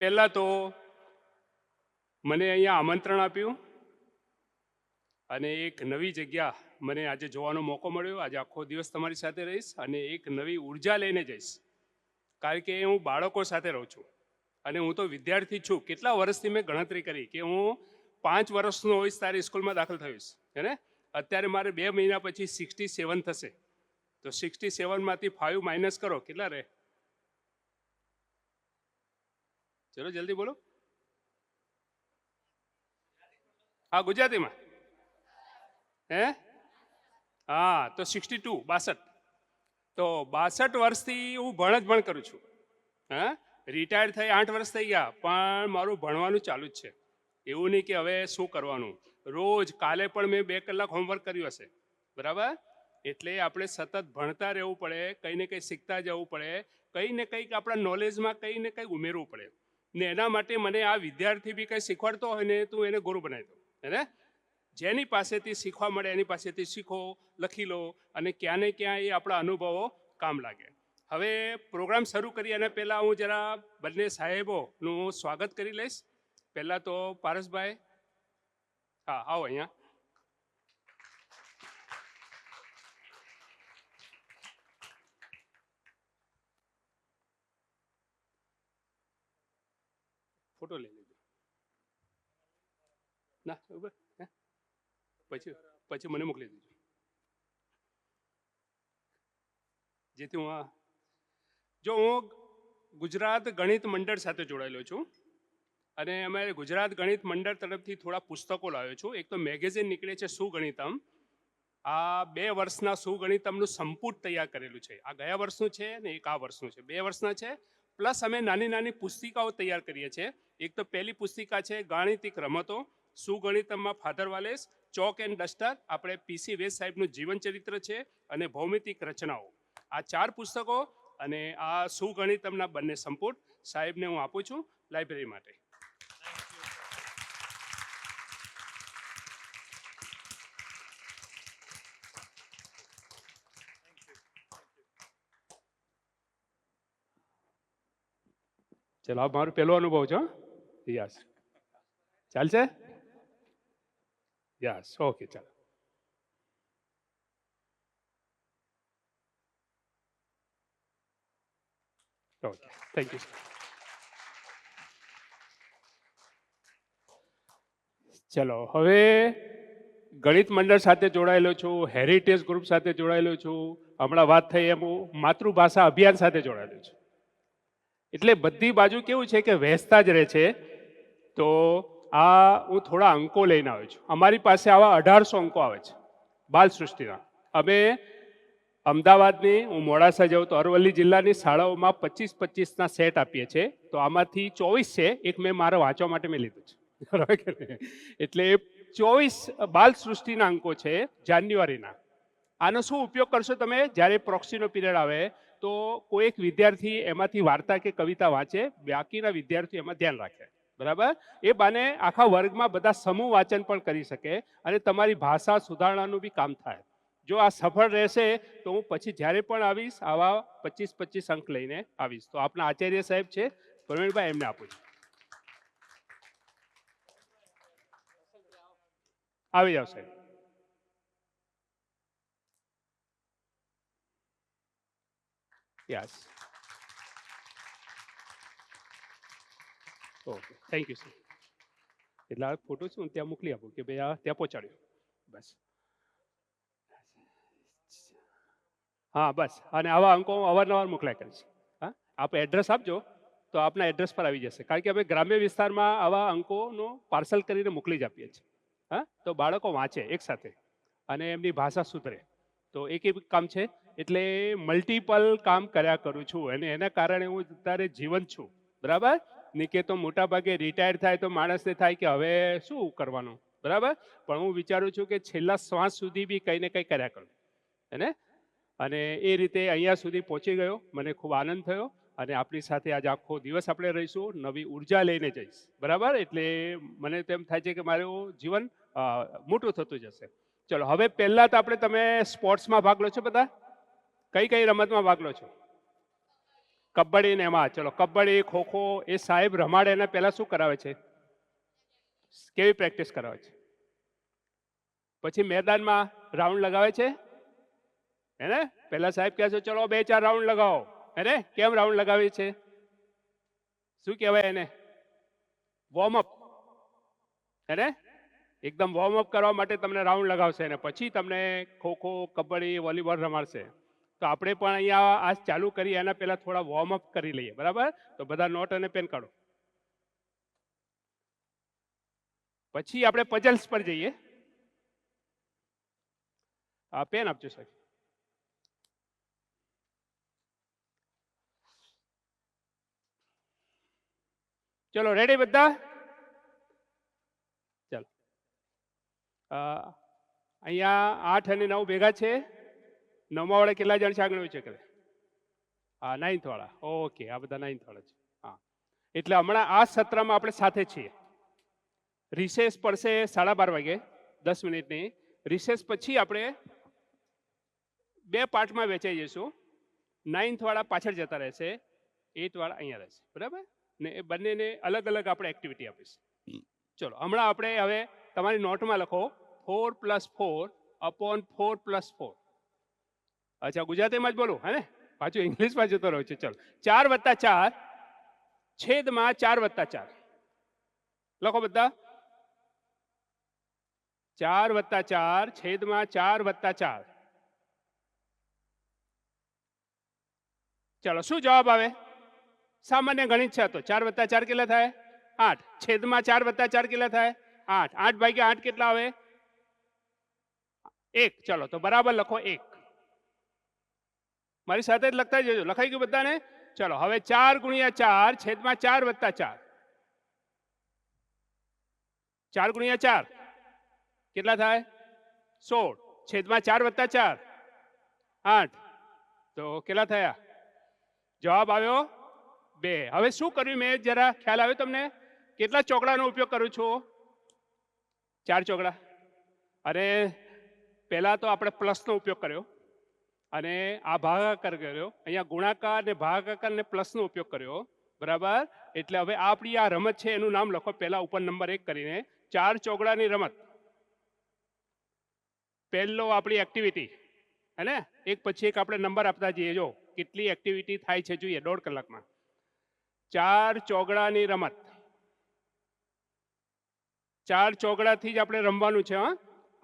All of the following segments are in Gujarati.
પહેલાં તો મને અહીંયા આમંત્રણ આપ્યું અને એક નવી જગ્યા મને આજે જોવાનો મોકો મળ્યો. આજે આખો દિવસ તમારી સાથે રહીશ અને એક નવી ઉર્જા લઈને જઈશ, કારણ કે હું બાળકો સાથે રહું છું અને હું તો વિદ્યાર્થી છું. કેટલા વર્ષથી મેં ગણતરી કરી કે હું 5 વર્ષનો હોઈશ તારી સ્કૂલમાં દાખલ થઈશ, હે ને? અત્યારે મારે 2 મહિના પછી 67 થશે, તો 67માંથી 5 માઇનસ કરો, કેટલા રહે? ચલો જલ્દી બોલો. હા, ગુજરાતીમાં હે? હા, તો 62, 62. તો 62 વર્ષથી હું ભણ કરું છું. હા, રિટાયર્ડ થઈ 8 વર્ષ થઈ ગયા, પણ મારું ભણવાનું ચાલુ જ છે. એવું નહીં કે હવે શું કરવાનું. રોજ કાલે પણ મેં 2 કલાક હોમવર્ક કર્યું હશે, બરાબર? એટલે આપણે સતત ભણતા રહેવું પડે, કંઈ ને કંઈ શીખતા જવું પડે, કંઈ ને કંઈક આપણા નોલેજમાં કંઈ ને કંઈ ઉમેરવું પડે. ને એના માટે મને આ વિદ્યાર્થી બી કંઈ શીખવાડતો હોય ને તું એને ગુરુ બનાવી દો, હે ને? જેની પાસેથી શીખવા મળે એની પાસેથી શીખો, લખી લો, અને ક્યાં ને ક્યાં એ આપણા અનુભવો કામ લાગે. હવે પ્રોગ્રામ શરૂ કરીએ અને પહેલાં હું જરા બંને સાહેબોનું સ્વાગત કરી લઈશ. પહેલાં તો પારસભાઈ, હા આવો અહીંયા. ફોટો લઈ લેજો ના, બરાબર? પછી પછી મને મોકલી દેજો, જેથી હું જો હું ગુજરાત ગણિત મંડળ સાથે જોડાયેલો છું અને અમે ગુજરાત ગણિત મંડળ તરફથી થોડા પુસ્તકો લાવ્યો છું. એક તો મેગેઝિન નીકળે છે સુગણિતમ. આ 2 વર્ષના સુગણિતમનું સંપુટ તૈયાર કરેલું છે. આ ગયા વર્ષનું છે ને એક આ વર્ષનું છે, 2 વર્ષના છે. પ્લસ અમે નાની નાની પુસ્તિકાઓ તૈયાર કરીએ છીએ. એક તો પહેલી પુસ્તિકા છે ગાણિતિક રમતો, સુગણિતમમાં Father Valles, chalk and duster, આપણે પીસી વેદ સાહેબનું જીવન ચરિત્ર છે, અને ભૌમિતિક રચનાઓ. આ 4 પુસ્તકો અને આ સુગણિતમના બંને સંપુટ સાહેબને હું આપું છું લાઇબ્રેરી માટે. ચલો, આ મારો પહેલો અનુભવ છે. યસ, ચાલશે? યસ, ઓકે, ચાલો. Okay, thank you. ચલો, હવે ગણિત મંડળ સાથે જોડાયેલો છું, હેરિટેજ ગ્રુપ સાથે જોડાયેલો છું, હમણાં વાત થઈ એમ હું માતૃભાષા અભિયાન સાથે જોડાયેલો છું. એટલે બધી બાજુ કેવું છે કે વહેંચતા જ રહે છે. તો આ હું થોડા અંકો લઈને આવ્યો છું. અમારી પાસે આવા 1800 અંકો આવે છે બાલ સૃષ્ટિના. અમે અમદાવાદની, હું મોડાસા જાઉં તો અરવલ્લી જિલ્લાની શાળાઓમાં 25-25ના સેટ આપીએ છીએ. તો આમાંથી 24 છે, એક મેં મારા વાંચવા માટે મેં લીધું છે. એટલે 24 બાલ સૃષ્ટિના અંકો છે જાન્યુઆરીના. આનો શું ઉપયોગ કરશો તમે? જ્યારે પ્રોક્સીનો પીરિયડ આવે તો કોઈ એક વિદ્યાર્થી એમાંથી વાર્તા કે કવિતા વાંચે, બાકીના વિદ્યાર્થીઓ એમાં ધ્યાન રાખે, બરાબર? એ બાને આખા વર્ગમાં બધા સમૂહ વાંચન પણ કરી શકે અને તમારી ભાષા સુધારણાનું બી કામ થાય. જો આ સફળ રહેશે તો હું પછી જ્યારે પણ આવીશ આવા 25-25 અંક લઈને આવીશ. તો આપણા આચાર્ય સાહેબ છે પ્રવીણભાઈ, એમને આપું છું. આવી જાવ સાહેબ. Yes, okay, thank you sir. એટલે આ ફોટો છું ત્યાં મોકલી આપું કે ભાઈ આ ત્યાં પહોંચાડ્યો, બસ. હા, બસ. અને આવા અંકો અવારનવાર મોકલાય કરીશ. હા, આપ એડ્રેસ આપજો તો આપના એડ્રેસ પર આવી જશે, કારણ કે અમે ગ્રામ્ય વિસ્તારમાં આવા અંકોનો પાર્સલ કરીને મોકલી જ આપીએ છીએ. હા, તો બાળકો વાંચે એકસાથે અને એમની ભાષા સુધરે. તો એક કામ છે. એટલે મલ્ટિપલ કામ કર્યા કરું છું અને એના કારણે હું અત્યારે જીવંત છું, બરાબર? નહીં કે તો મોટા ભાગે રિટાયર થાય તો માણસને થાય કે હવે શું કરવાનું, બરાબર? પણ હું વિચારું છું કે છેલ્લા શ્વાસ સુધી બી કંઈ ને કંઈ કર્યા કરું, હે ને? અને એ રીતે અહીંયા સુધી પહોંચી ગયો, મને ખૂબ આનંદ થયો. અને આપણી સાથે આજે આખો દિવસ આપણે રહીશું, નવી ઉર્જા લઈને જઈશ, બરાબર? એટલે મને તેમ થાય છે કે મારું જીવન મોટું થતું જશે. ચલો, હવે પહેલાં તો આપણે, તમે સ્પોર્ટ્સમાં ભાગ લો છો બધા? કઈ કઈ રમતમાં ભાગ લો છો? કબડ્ડી ને એમાં ચલો કબડ્ડી ખોખો એ સાહેબ રમાડે એને પહેલા શું કરાવે છે? કેવી પ્રેક્ટિસ કરાવે છે? પછી મેદાનમાં રાઉન્ડ લગાવે છે એને પહેલા સાહેબ કહે છે ચલો 2-4 રાઉન્ડ લગાવો એને કેમ રાઉન્ડ લગાવે છે? શું કહેવાય એને? વોર્મઅપ. એને એકદમ વોર્મઅપ કરવા માટે તમને રાઉન્ડ લગાવશે અને પછી તમને ખોખો કબડ્ડી વોલીબોલ રમાડશે. તો આપણે પણ અહીંયા આ ચાલુ કરી એના પહેલા થોડા વોર્મઅપ કરી લઈએ, બરાબર? તો બધા નોટ અને પેન કાઢો. પછી આપણે પઝલ્સ પર જઈએ. આ પેન આપજો સાહેબ. ચલો રેડી બધા? ચાલો અહીંયા 8 અને 9 ભેગા છે. 9મા વાળા કેટલા જણ છે આગળ વિચાર કરે? હા 9th વાળા. ઓકે, આ બધા 9th વાળા છે. હા, એટલે હમણાં આ સત્રમાં આપણે સાથે છીએ. રિસેસ પડશે 12:30 વાગે 10 મિનિટની. રિસેસ પછી આપણે 2 પાર્ટમાં વેચાઈ જઈશું. 9th વાળા પાછળ જતા રહેશે, 8th વાળા અહીંયા રહેશે, બરાબર ને? એ બંનેને અલગ અલગ આપણે એક્ટિવિટી આપીશું. ચલો હમણાં આપણે હવે તમારી નોટમાં લખો 4 + 4/4 + 4. અચ્છા, ગુજરાતીમાં જ બોલું હે ને, પાછું ઇંગ્લિશમાં જતો રહ્યો છે. ચલો 4 + 4 છેદમાં 4 + 4 લખો બધા. 4 + 4 છેદમાં 4 + 4. ચલો શું જવાબ આવે? સામાન્ય ગણિત છે. તો 4 + 4 કેટલા થાય? 8. છેદમાં 4 + 4 કેટલા થાય? 8. 8/8 કેટલા આવે? 1. ચલો તો બરાબર લખો 1. મારી સાથે જ લખતા જજો. લખાઈ ગયું બધાને? ચલો હવે 4 × 4 છેદમાં 4 + 4. 4 × 4 કેટલા થાય? 16. છેદમાં 4 + 4 8. તો કેટલા થયા? જવાબ આવ્યો 2. હવે શું કર્યું મેં જરા ખ્યાલ આવ્યો તમને? કેટલા ચોકડાનો ઉપયોગ કરું છું? 4 ચોકડા. અરે પહેલા તો આપણે પ્લસનો ઉપયોગ કર્યો અને આ ભાગાકાર કર્યો. અહીંયા ગુણાકાર ને ભાગાકાર ને પ્લસનો ઉપયોગ કર્યો, બરાબર? એટલે હવે આપણી આ રમત છે એનું નામ લખો પહેલા ઉપર નંબર 1 કરીને. 4 ચોકડાની રમત. પહેલો આપણી એક્ટિવિટી હે ને, એક પછી એક આપણે નંબર આપતા જઈએ. જો કેટલી એક્ટિવિટી થાય છે જોઈએ 1.5 કલાકમાં. 4 ચોકડાની રમત. 4 ચોકડાથી જ આપણે રમવાનું છે. હા,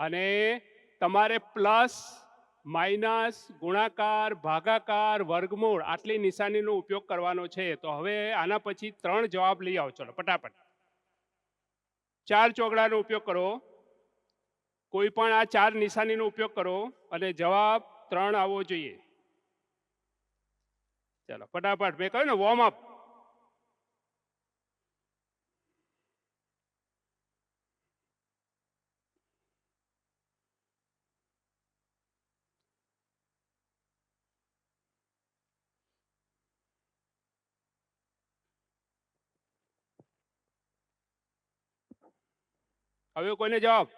અને તમારે પ્લસ માઇનસ ગુણાકાર ભાગાકાર વર્ગમૂળ આટલી નિશાનીનો ઉપયોગ કરવાનો છે. તો હવે આના પછી 3 જવાબ લઈ આવો. ચલો ફટાફટ 4 ચોકડાનો ઉપયોગ કરો. કોઈ પણ આ 4 નિશાનીનો ઉપયોગ કરો અને જવાબ 3 આવવો જોઈએ. ચલો ફટાફટ. મેં કહ્યું ને વોર્મ અપ. હવે કોઈને જવાબ?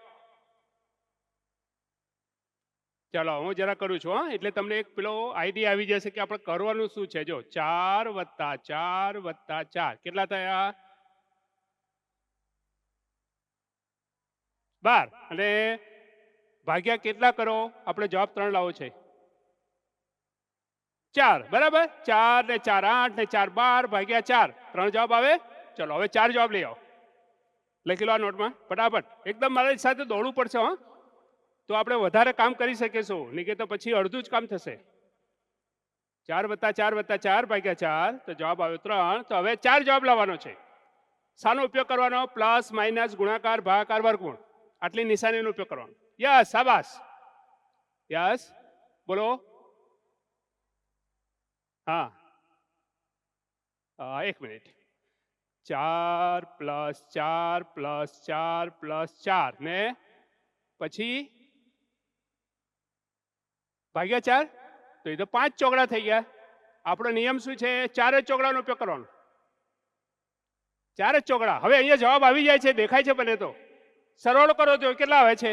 ચલો હું જરા કરું છું. હા, એટલે તમને એક પેલો આઈડિયા આવી જશે કે આપણે કરવાનું શું છે. જો 4 + 4 + 4 કેટલા થયા? 12. અને ભાગ્યા કેટલા કરો? આપણે જવાબ 3 લાવો છે. 4, બરાબર? 4 ને 4 8 ને 4 12 ભાગ્યા 4 3 જવાબ આવે. ચલો હવે 4 જવાબ લઈ આવો. લખી લો આ નોટમાં ફટાફટ. એકદમ મારી સાથે દોડવું પડશે. હા, તો આપણે વધારે કામ કરી શકીશું, નહીં કે તો પછી અડધું જ કામ થશે. 4 + 4 + 4 ભાગ્યા 4 તો જવાબ આવ્યો 3. તો હવે 4 જવાબ લાવવાનો છે. શાનો ઉપયોગ કરવાનો? પ્લસ માઇનસ ગુણાકાર ભાગાકાર વર્ગમૂળ આટલી નિશાનીનો ઉપયોગ કરવાનો. યસ, શાબાશ. યસ, બોલો. હા, 1 મિનિટ. 4 + 4 + 4 + 4 ને પછી ભાગ્યા 4. તો એ તો 5 ચોકડા થઈ ગયા. આપણો નિયમ શું છે? 4 જ ચોકડાનો ઉપયોગ કરવાનો. 4 જ ચોકડા. હવે અહીંયા જવાબ આવી જાય છે, દેખાય છે બને તો. સરળ કરો તો કેટલા આવે છે?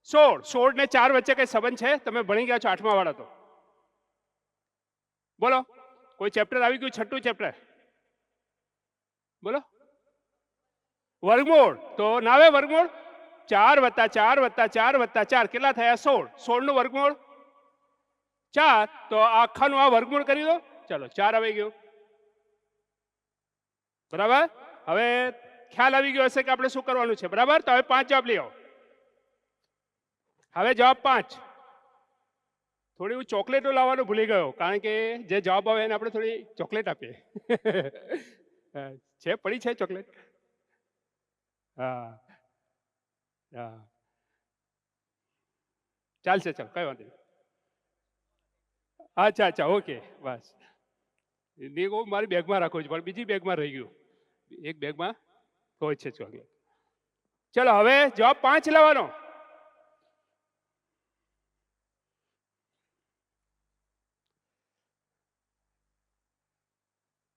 16. 16 ને 4 વચ્ચે કઈ સંબંધ છે? તમે ભણી ગયા છો 8મા વાળા તો. બોલો, કોઈ ચેપ્ટર આવી ગયું? છઠ્ઠું ચેપ્ટર બોલો. વર્ગમૂળ તો ના આવે વર્ગમૂળ. 4 વત્તા 4 વત્તા 4 વત્તા 4 કેટલા થયા? 16. 16 નું વર્ગમૂળ 4. તો આખાનું આ વર્ગમૂળ કરી દો. ચલો 4 આવી ગયું. બરાબર. હવે ખ્યાલ આવી ગયો હશે કે આપણે શું કરવાનું છે. બરાબર. તો હવે 5 જવાબ લઈ આવો. હવે જવાબ 5. થોડી હું ચોકલેટો લાવવાનું ભૂલી ગયો, કારણ કે જે જવાબ આવે એને આપણે થોડી ચોકલેટ આપીએ. છે, પડી છે ચોકલેટ? હા હા, ચાલશે. ચાલો, કઈ વાંધો નહીં. અચ્છા અચ્છા, ઓકે, બસ. મારી બેગમાં રાખવું છે, પણ બીજી બેગમાં રહી ગયું. એક બેગમાં હોય છે ચોકલેટ. ચલો, હવે જવાબ 5 લેવાનો.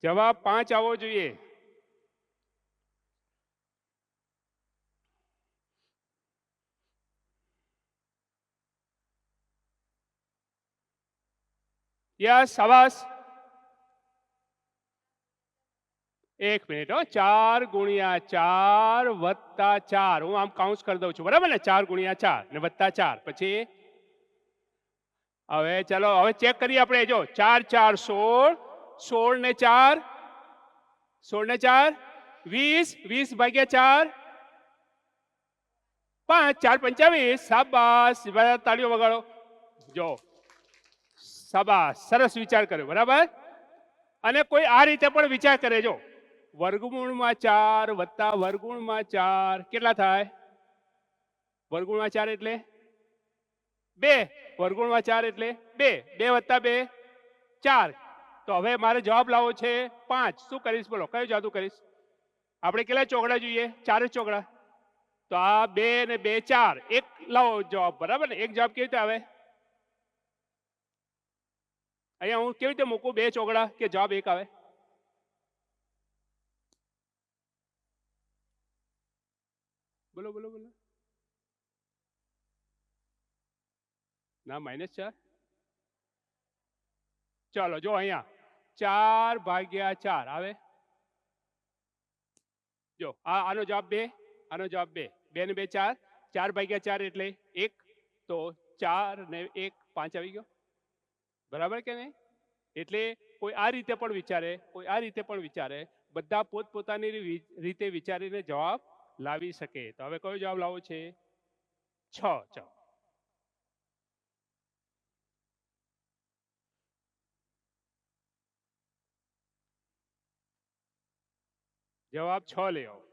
જવાબ 5 આવવો જોઈએ. યસ, શાબાશ. 1 મિનિટ. 4 ગુણ્યા 4 વત્તા 4. હું આમ કાઉન્ટ કરી દઉં છું, બરાબર ને? 4 ગુણ્યા 4 ને વત્તા 4. પછી હવે ચલો, હવે ચેક કરીએ આપણે. જો 4 4 16, 16 ને 4, 16 ને 4 20, 20 ભાગ્યા 4 5, 4 25. શાબાશ, તાળીઓ વગાડો. જો, શાબાશ, સરસ વિચાર કર્યો. બરાબર. અને કોઈ આ રીતે પણ વિચાર કરે. જો, વર્ગમૂળમાં 4 વત્તા વર્ગમૂળમાં 4 કેટલા થાય? વર્ગમૂળમાં 4 એટલે 2. વર્ગમૂળમાં 4 એટલે 2. 2 વત્તા 2 4. તો હવે મારે જવાબ લાવવો છે 5. શું કરીશ બોલો? કયો જાદુ કરીશ? આપણે કેટલા ચોકડા જોઈએ? 4 જ ચોકડા. તો આ 2 ને 2 4. એક લાવો જવાબ. બરાબર ને? એક જવાબ કેવી રીતે આવે? અહીંયા હું કેવી રીતે મૂકું 2 ચોકડા કે જવાબ 1 આવે? બોલો બોલો બોલો. ના, -4. ચાલો, જો અહીંયા 4 ભાગ્યા 4 આવે. જો આનો જવાબ 2, આનો જવાબ 2. 2 ને 2 4. 4 ભાગ્યા 4 એટલે 1. તો 4 ને 1 5 આવી ગયો. બરાબર કે નહીં? એટલે કોઈ આ રીતે પણ વિચારે, કોઈ આ રીતે પણ વિચારે. બધા પોતપોતાની રીતે વિચારીને જવાબ લાવી શકે. તો હવે કયો જવાબ લાવવો છે? 6. ચાલો, જવાબ 6 લઈ આવો.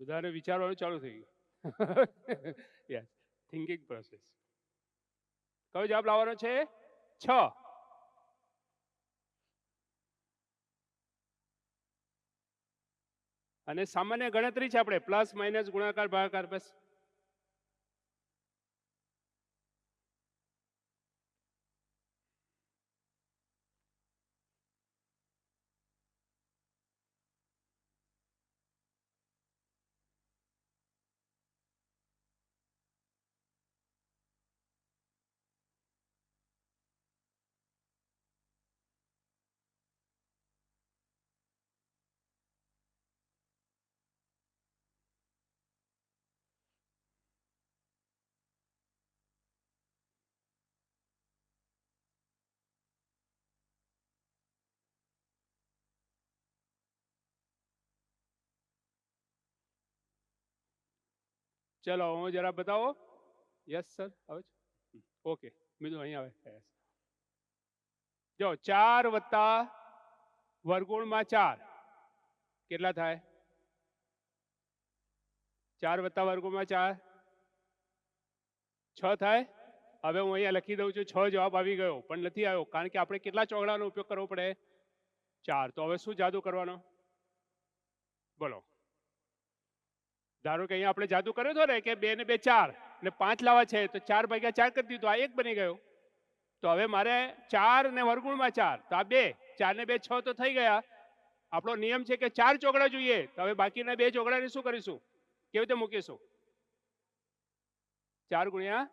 બધાને વિચારવાનું ચાલુ થઈ ગયું. Yes, thinking process. કયો જવાબ લાવવાનો છે? 6. અને સામાન્ય ગણતરી છે આપણે, પ્લસ માઇનસ ગુણાકાર ભાગાકાર. બસ. ચલો, હું જરા બતાવો. યસ સર, આવે છે? ઓકે, બીજું અહીં આવે. જો 4 વત્તા વર્ગમૂળમાં 4 કેટલા થાય? 4 વત્તા વર્ગમૂળમાં 4 6 થાય. હવે હું અહીંયા લખી દઉં છું 6 જવાબ આવી ગયો, પણ નથી આવ્યો કારણ કે આપણે કેટલા ચોકડાનો ઉપયોગ કરવો પડે? 4. તો હવે શું જાદુ કરવાનો? બોલો. ધારો કે અહીંયા આપણે જાદુ કર્યો હતો ને કે 2 ને 2 4 ને 5 લાવવા છે, તો 4 ભાગ્યા 4 કરી દીધું, આ 1 બની ગયો. તો હવે મારે 4 ને વર્ગમૂળમાં 4, તો આ 2, 4 ને 2 6 તો થઈ ગયા. આપણો નિયમ છે કે 4 ચોકડા જોઈએ, તો હવે બાકીના 2 ચોકડાને શું કરીશું? કેવી રીતે મૂકીશું? 4 ગુણ્યા,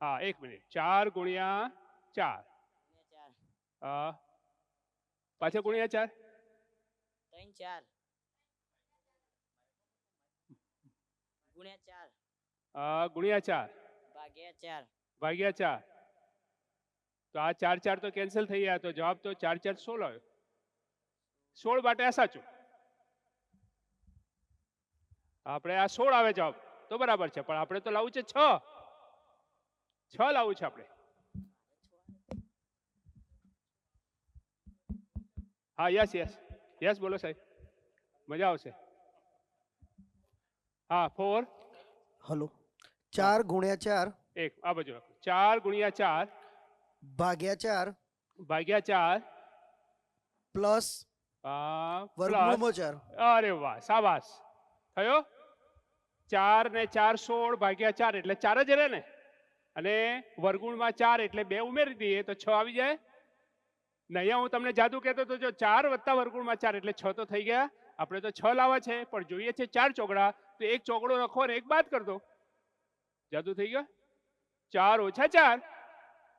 હા 1 મિનિટ, 4 ગુણ્યા 4, પાછા ગુણ્યા 4, 3 4 ગુણ્યા 4 ગુણ્યા 4 ભાગ્યા 4 ભાગ્યા 4. તો આ 4 4 તો કેન્સલ થઈ ગયા, તો જવાબ તો 4 4 16 આવ્યો. 16 માટે આ સાચું. આપણે આ 16 આવે જવાબ તો બરાબર છે, પણ આપણે તો લાવવું છે 6 લાવવું છે આપણે. હા યસ યસ યસ બોલો સાહેબ, મજા આવશે. હા 4. હલો, 4 ગુણ્યા 4 એક આ બાજુ રાખો, 4 ગુણ્યા 4 ભાગ્યા 4 ભાગ્યા 4 પ્લસ વર્ગમૂળમાં 4. અરે વાહ, શાબાશ, થયો. 4 ને 4 16 ભાગ્યા 4 એટલે 4 જ રહે ને, અને વર્ગમૂળમાં 4 એટલે 2 ઉમેરી દઈએ તો 6 આવી જાય ને. અહીંયા હું તમને જાદુ કહેતો તો, જો 4 વત્તા વર્ગમૂળમાં 4 એટલે 6 તો થઈ ગયા. આપણે તો 6 લાવવા છે, પણ જોઈએ છે 4 ચોકડા, તો એક ચોકડો લખો ને એક બાદ કરી દો, જાદુ થઈ ગયો. 4 ઓછા 4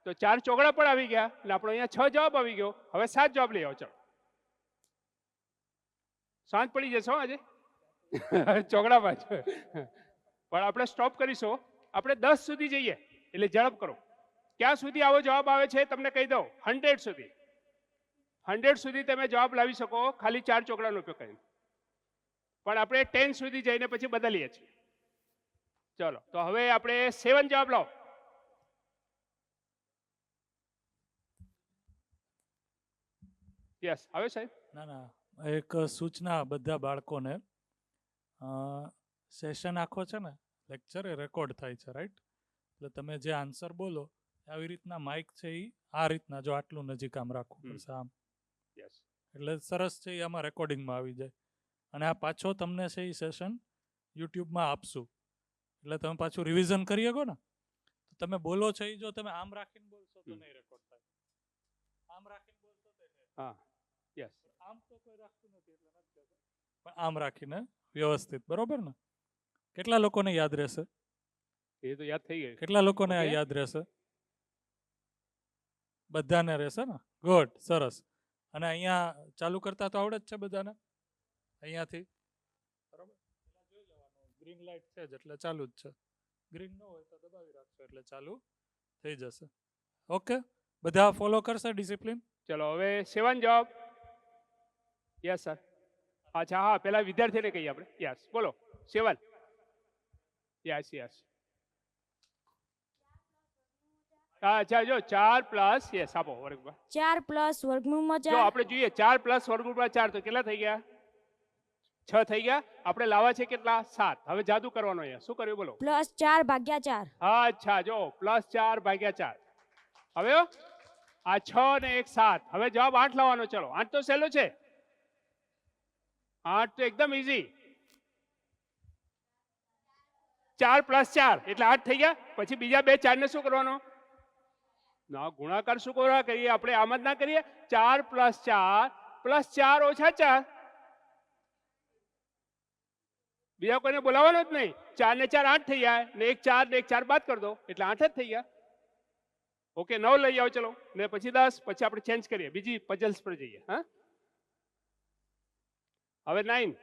તો 4 ચોકડા પણ આવી ગયા, અને આપણો અહીંયા 6 જવાબ આવી ગયો. હવે 7 જવાબ લઈ આવો. ચલો, સાંજ પડી જશે આજે ચોકડામાં જ. પણ આપણે સ્ટોપ કરીશું, આપણે 10 સુધી જઈએ એટલે ઝડપ કરો. ક્યાં સુધી આવો જવાબ આવે છે તમને કહી દઉં, 100 સુધી. 100 સુધી તમે જવાબ લાવી શકો ખાલી 4 ચોકડાનો ઉપયોગ કરીને, પણ આપણે 10 સુધી જઈને પછી બદલીએ છીએ. ચલો, તો હવે આપણે 7 જવાબ લાવો. યસ, આવે સાહેબ? ના ના, એક સૂચના બધા બાળકોને, સેશન આખો છે ને લેક્ચર એ રેકોર્ડ થાય છે, રાઈટ? એટલે તમે જે આન્સર બોલો આવી રીતના માઇક છે એ આ રીતના, જો આટલું નજીક આમ રાખવું પડશે, આમ. યસ. એટલે સરસ છે, એ આમાં રેકોર્ડિંગમાં આવી જાય. અને આ પાછો તમને છે એ સેશન યુટ્યુબમાં આપશું, એટલે તમે પાછું રિવિઝન કરી શકો ને. તો તમે બોલો છો એ જો તમે આમ રાખીને બોલશો તો નહીં રેકોર્ડ થાય, આમ રાખીને બોલશો તો હા યસ. આમ તો કોઈ રાખતું નથી એટલે નથી કહેતો, પણ આમ રાખીને વ્યવસ્થિત, બરોબર ને? કેટલા લોકોને યાદ રહેશે? એ તો યાદ થઈ ગયું. કેટલા લોકોને આ યાદ રહેશે? બધાને રહેશે ને? ગુડ, સરસ. અને અહીંયા ચાલુ કરતા તો આવડે જ છે બધાને અહીંયાથી, બરોબર? જોઈ લેવાનું, ગ્રીન લાઇટ છે જ એટલે ચાલુ જ છે, ગ્રીન ન હોય તો દબાવી રાખશો એટલે ચાલુ થઈ જશે. ઓકે, બધા ફોલો કરશે ડિસિપ્લિન? ચલો, હવે 7 જવાબ. Yes sir. અચ્છા, હા, પેલા વિદ્યાર્થીને કહીએ આપણે. યસ, બોલો 7. Yes yes. અચ્છા, જો 4 પ્લસ, યસ આપો વર્ગમાં. 4 પ્લસ વર્ગમૂળમાં જો 4 આપણે જોઈએ 4 પ્લસ વર્ગમૂળમાં 4 તો કેટલા થઈ ગયા? 6 થઈ ગયા. આપણે લાવવા છે કેટલા? 7. હવે જાદુ કરવાનો અહીંયા. શું કર્યું બોલો? પ્લસ 4 ભાગ્યા 4. અચ્છા, જો પ્લસ 4 ભાગ્યા 4. હવે આ 6 ને 1 7. હવે જવાબ 8 લાવવાનો. ચલો, 8 તો સહેલો છે, 8 તો એકદમ ઈઝી. 4 પ્લસ 4 એટલે 8 થઈ ગયા. પછી બીજા 2 4 ને શું કરવાનો? ના, ગુણાકાર શું કરવા કરીએ આપણે? આમ જ ના કરીએ. 4 પ્લસ 4 ઓછા 4. બીજા કોઈને બોલાવવાનો જ નહીં. 4 ને 4 8 થઈ જાય, ને 1 4 ને 1 4 બાદ કરી દો એટલે 8 જ થઈ ગયા. ઓકે, 9 લઈ આવો ચલો, ને પછી 10. પછી આપણે ચેન્જ કરીએ, બીજી પઝલ્સ પર જઈએ. હા, હવે 9.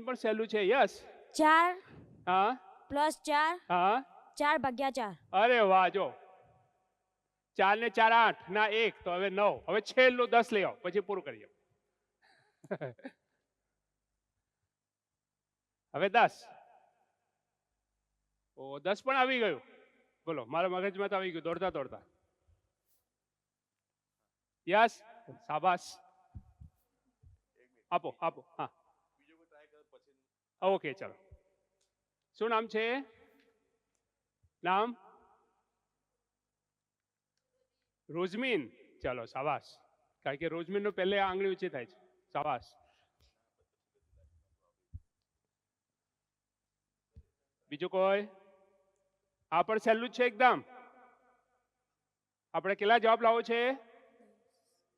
પણ સહેલું છે. યસ. 4 હા પ્લસ 4 હા. 4 ભાગ્યા 4. અરે વાહ, જો 4 ને 4 8 ના 1 તો હવે 9. હવે છેલ્લું 10 લઈ આવો પછી પૂરું કરીએ. હવે 10. ઓ 10 પણ આવી ગયું. બોલો, મારા મગજમાં તો આવી ગયું દોડતા દોડતા. યસ, શાબાશ. આપો આપો. હા, ઓકે, ચાલો. શું નામ છે? નામ રોઝમીન. ચાલો, શાબાશ. કારણ કે રોઝમીનનું પહેલે આંગળી ઊંચી થાય છે. શાબાશ. બીજું કોઈ? આ પણ સહેલું જ છે એકદમ. આપણે કેટલા જવાબ લાવો છે?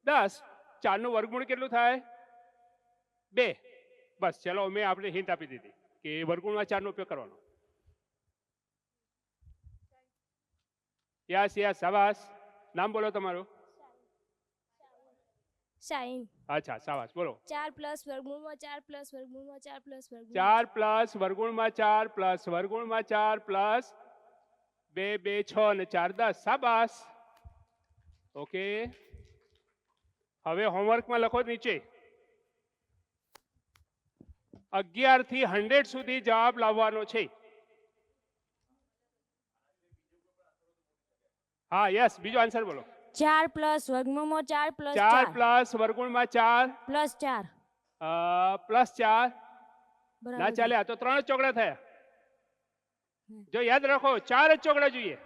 10. 4 નું વર્ગમૂળ કેટલું થાય? 2. બસ, ચલો, મેં આપણે હિન્ટ આપી દીધી કે વર્ગમૂળમાં 4 નો ઉપયોગ કરવાનો. યસ યસ, શાબાશ. નામ બોલો તમારું. સાઈન. અચ્છા, શાબાશ, બોલો. 4 પ્લસ વર્ગમૂળમાં 4 પ્લસ વર્ગમૂળમાં 4 પ્લસ 4 પ્લસ વર્ગમૂળમાં 4 પ્લસ વર્ગમૂળમાં 4 પ્લસ 2 2 6 અને 4 10. શાબાશ. ઓકે, હવે હોમવર્કમાં લખો નીચે 11 થી 100 સુધી જવાબ લાવવાનો છે. હા, યસ, બીજો આન્સર બોલો. 4 પ્લસ વર્ગમૂળમાં 4 પ્લસ 4 પ્લસ વર્ગમૂળમાં 4 પ્લસ 4 પ્લસ 4. ના બરાબર. ચાલે, આ તો 3 જ ચોકડા થયા. જો યાદ રાખો, 4 જ ચોકડા જોઈએ,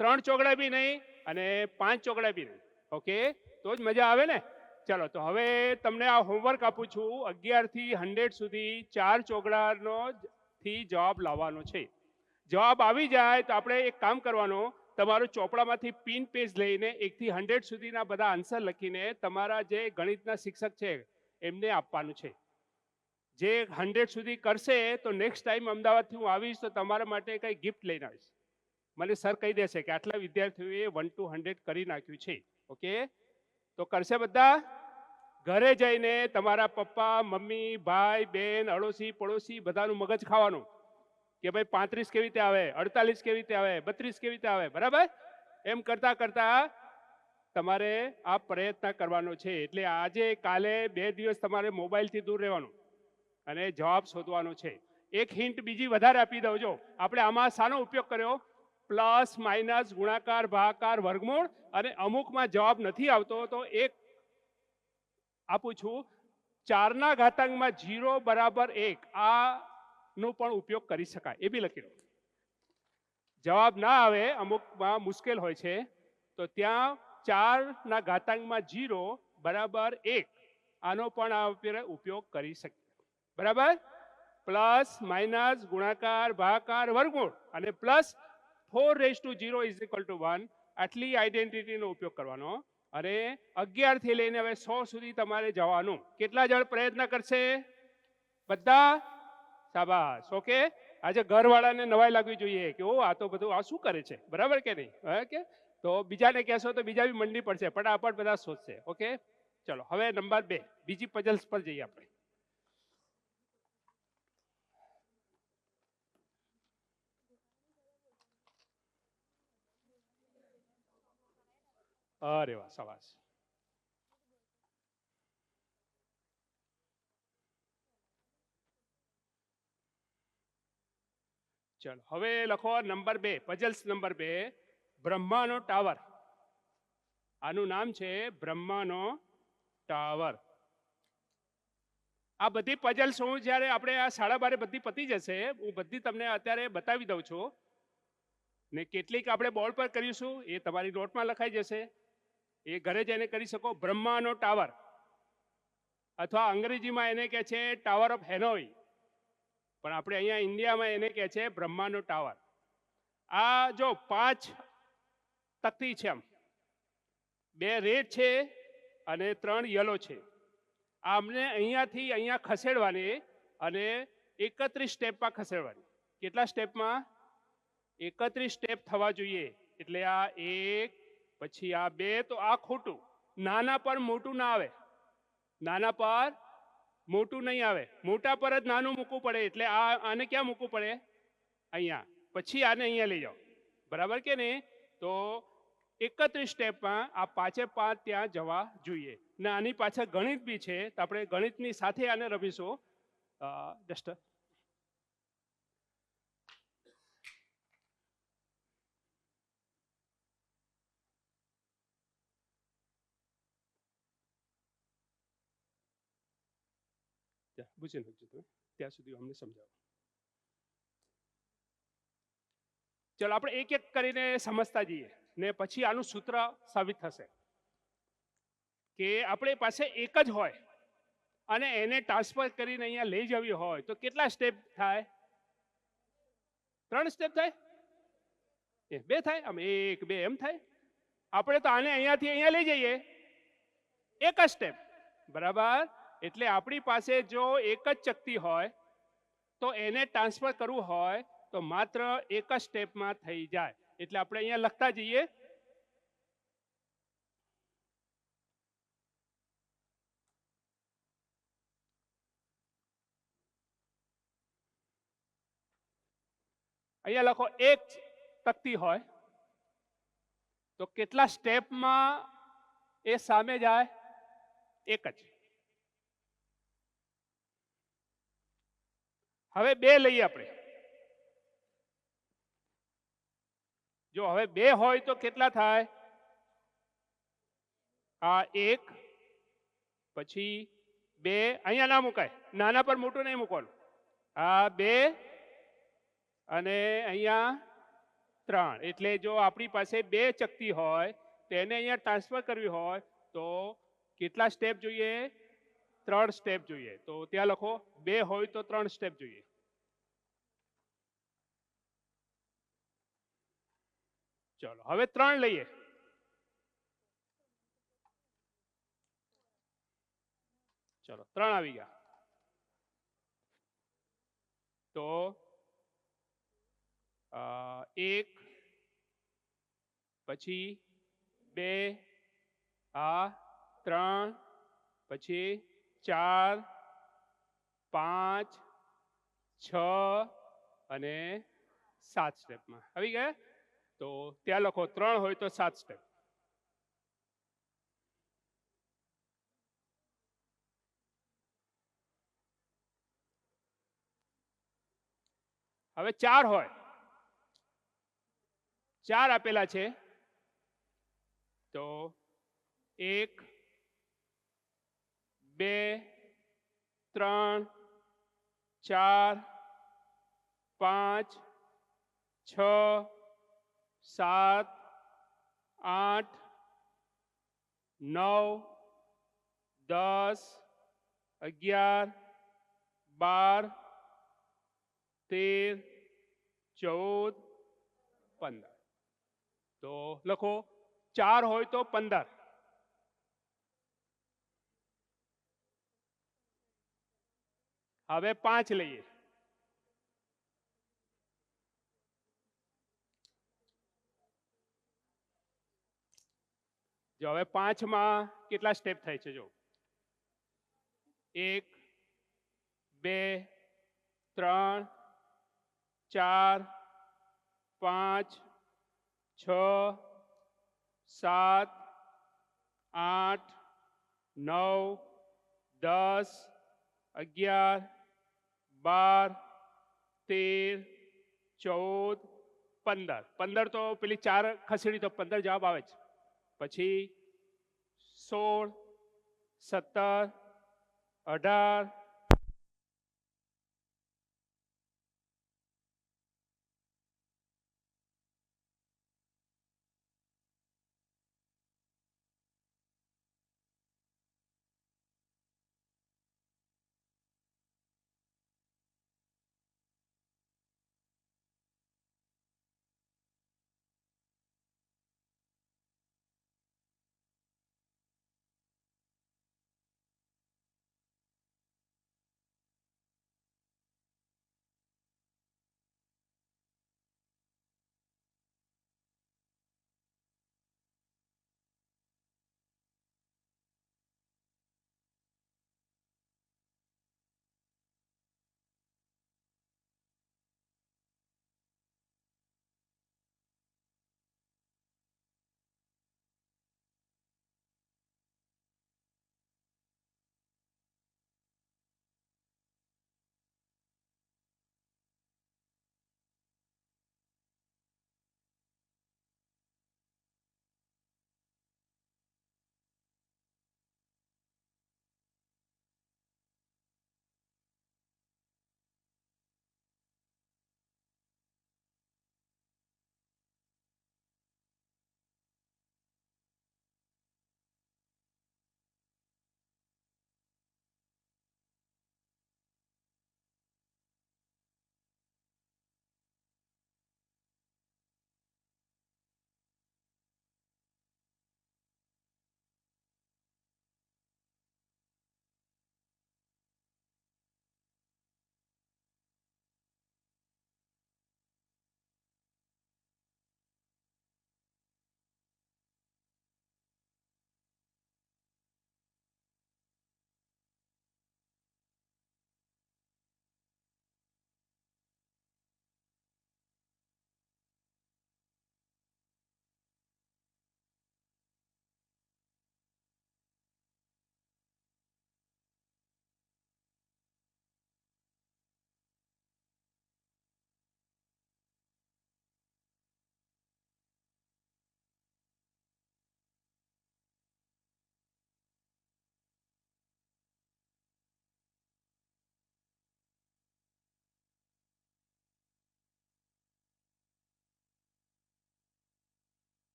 3 ચોકડા બી નહીં અને 5 ચોકડા બી નહીં. ઓકે, તો જ મજા આવે ને. ચાલો, તો હવે તમને આ હોમવર્ક આપું છું. 11 થી 100 સુધી 4 ચોકડાનો થી જવાબ લાવવાનો છે. જવાબ આવી જાય તો આપણે એક કામ કરવાનું, તમારું ચોપડામાંથી પિન પેજ લઈને 1 થી 100 સુધીના બધા આન્સર લખીને તમારા જે ગણિતના શિક્ષક છે એમને આપવાનું છે. જે 100 સુધી કરશે તો નેક્સ્ટ ટાઈમ અમદાવાદથી હું આવીશ તો તમારા માટે કંઈ ગિફ્ટ લઈને આવીશ. મને સર કહી દેશે કે આટલા વિદ્યાર્થીઓએ 1 to 100 કરી નાખ્યું છે. ઓકે, તો કરશે બધા? ઘરે જઈને તમારા પપ્પા, મમ્મી, ભાઈ, બહેન, અડોશી પડોશી બધાનું મગજ ખાવાનું કે ભાઈ 35 કેવી રીતે આવે, 48 કેવી રીતે આવે, 32 કેવી રીતે આવે. બરાબર? એમ કરતા કરતા તમારે આ પ્રયત્ન કરવાનો છે. એટલે આજે કાલે 2 દિવસ તમારે મોબાઈલથી દૂર રહેવાનું અને જવાબ શોધવાનો છે. એક હિન્ટ બીજી વધારે આપી દઉં. જો આપણે આમાં શાનો ઉપયોગ કર્યો? પ્લસ, માઇનસ, ગુણાકાર, ભાગાકાર, વર્ગમૂળ, અને અમુકમાં જવાબ નથી આવતો તો એક આપું છું, 4 ના ઘાતાંકમાં 0 બરાબર 1. આનો પણ ઉપયોગ કરી શકાય, એ બી લખી લો. જવાબ ના આવે, અમુકમાં મુશ્કેલ હોય છે, તો ત્યાં 4 ના ઘાતાંકમાં 0 બરાબર 1 આનો પણ આપણે ઉપયોગ કરી શકીએ. બરાબર? પ્લસ, માઇનસ, ગુણાકાર, ભાગાકાર, વર્ગમૂળ અને પ્લસ 4 raised to 0 = 1 આટલી આઈડેન્ટિટીનો ઉપયોગ કરવાનો. અને 11 થી લઈને હવે 100 સુધી તમારે જવાનું. કેટલા જણ પ્રયત્ન કરશે? બધા? શાબાશ. ઓકે, આજે ઘરવાળાને નવાઈ લાગવી જોઈએ કે ઓ આ તો બધું આ શું કરે છે. બરાબર કે નહીં? ઓકે, તો બીજાને કહેશો તો બીજા બી મંડી પડશે, ફટાફટ બધા શોધશે. ઓકે, ચલો, હવે નંબર 2 બીજી પઝલ્સ પર જઈએ આપણે. અરે વાહ, શાબાશ. ચલો, હવે લખો નંબર 2, પઝલ્સ નંબર 2, બ્રહ્માનો ટાવર. આનું નામ છે બ્રહ્માનો ટાવર. આ બધી પઝલ્સ હું જ્યારે આપણે આ 12:30 બધી પતી જશે, હું બધી તમને અત્યારે બતાવી દઉં છું ને કેટલીક આપણે બોર્ડ પર કરીશું, એ તમારી નોટમાં લખાઈ જશે, એ ઘરે જઈને કરી શકો. બ્રહ્માનો ટાવર, અથવા અંગ્રેજીમાં એને કહે છે ટાવર ઓફ હેનોઈ, પણ આપણે અહીંયા ઇન્ડિયામાં એને કહે છે બ્રહ્માનો ટાવર. આ જો 5 તકતી છે, આમ 2 રેડ છે અને 3 યલો છે. આમને અહીંયાથી અહીંયા ખસેડવાની અને 31 સ્ટેપમાં ખસેડવાની. કેટલા સ્ટેપમાં? 31 સ્ટેપ થવા જોઈએ. એટલે આ 1, પછી આ 2, તો આ ખોટું. નાના પર મોટું ના આવે, નાના પર મોટું નહીં આવે, મોટા પર જ નાનું મૂકવું પડે. એટલે આને ક્યાં મૂકવું પડે? અહીંયા. પછી આને અહીંયા લઈ જાઓ. બરાબર કે નહીં? તો 31 સ્ટેપમાં આ 5 ત્યાં જવા જોઈએ. ને આની પાછળ ગણિત બી છે, તો આપણે ગણિતની સાથે આને રમીશું. જસ્ટ પૂછી નાખજો તમે ત્યાં સુધી અમને સમજાવો. ચલો આપણે એક એક કરીને સમજતા જઈએ ને પછી આનું સૂત્ર સાબિત થશે કે આપણી પાસે એક જ હોય અને એને ટ્રાન્સફર કરીને અહીંયા લઈ જવી હોય તો કેટલા સ્ટેપ થાય? 3 સ્ટેપ થાય? એ 2 થાય? આમ 1 2 એમ થાય? આપણે તો આને અહીંયાથી અહીંયા લઈ જઈએ એક જ સ્ટેપ, બરાબર? એટલે આપણી પાસે જો એક જ ચકતી હોય તો એને ટ્રાન્સફર કરવું હોય તો માત્ર એક જ સ્ટેપમાં થઈ જાય. એટલે આપણે અહીંયા લખતા જઈએ. અહીંયા લખો એક તકતી હોય તો કેટલા સ્ટેપમાં એ સામે જાય? એક જ. હવે 2 લઈએ આપણે. જો હવે 2 હોય તો કેટલા થાય? આ 1 પછી 2 અહીંયા ના મુકાય, નાના પર મોટું નહીં મૂકવાનું. આ 2 અને અહીંયા 3. એટલે જો આપણી પાસે 2 ચકતી હોય તો એને અહીંયા ટ્રાન્સફર કરવી હોય તો કેટલા સ્ટેપ જોઈએ? 3 સ્ટેપ જોઈએ. તો ત્યાં લખો 2 હોય તો 3 સ્ટેપ જોઈએ. ચલો હવે 3 લઈએ. ચલો 3 આવી ગયા. તો 1 પછી 2 આ 3 પછી 4 5 6 અને 7 સ્ટેપમાં આવી ગયા. તો ત્યાં લખો 3 હોય તો 7 સ્ટેપ. હવે 4 હોય, 4 આપેલા છે તો 1 2 3 4 5 6 7 8 9 10 11 12 13 14 15. તો લખો 4 હોય તો 15. હવે 5 લઈએ. જો હવે 5 માં કેટલા સ્ટેપ થાય છે? જો 1 2 3 4 5 6 7 8 9 10 11 12 13 14 15. 15 તો પેલી 4 ખસેડી તો 15 જવાબ આવે છે. પછી 16 17 18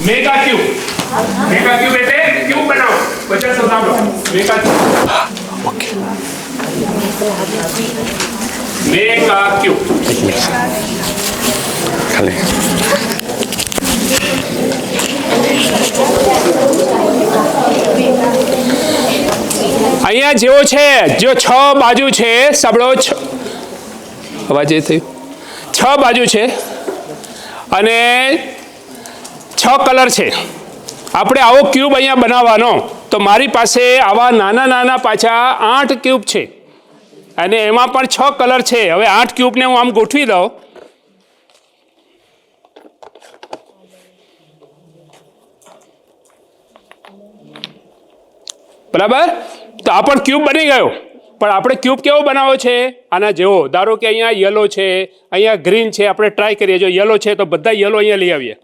મેગા ક્યુબ એટલે ક્યુબ બનાવો. બધા શબ્દ સાંભળો. Mega cube. Mega cube. અહીંયા જેવો છે, જો 6 બાજુ છે, સાંભળો, અવાજ એ થયું, 6 બાજુ છે અને 6 કલર છે. આપણે આવો ક્યુબ અહીંયા બનાવવાનો, તો મારી પાસે આવા નાના નાના પાછા 8 ક્યુબ છે અને એમાં પણ 6 કલર છે. હવે 8 ક્યુબને હું આમ ગોઠવી દઉં. બરાબર, તો આ પણ ક્યુબ બની ગયો. પણ આપણે ક્યુબ કેવો બનાવ્યો છે? આના જેવો. ધારો કે અહીંયા યલો છે, અહીંયા ગ્રીન છે. આપણે ટ્રાય કરીએ. જો યલો છે તો બધા યલો અહીંયા લઈ આવીએ.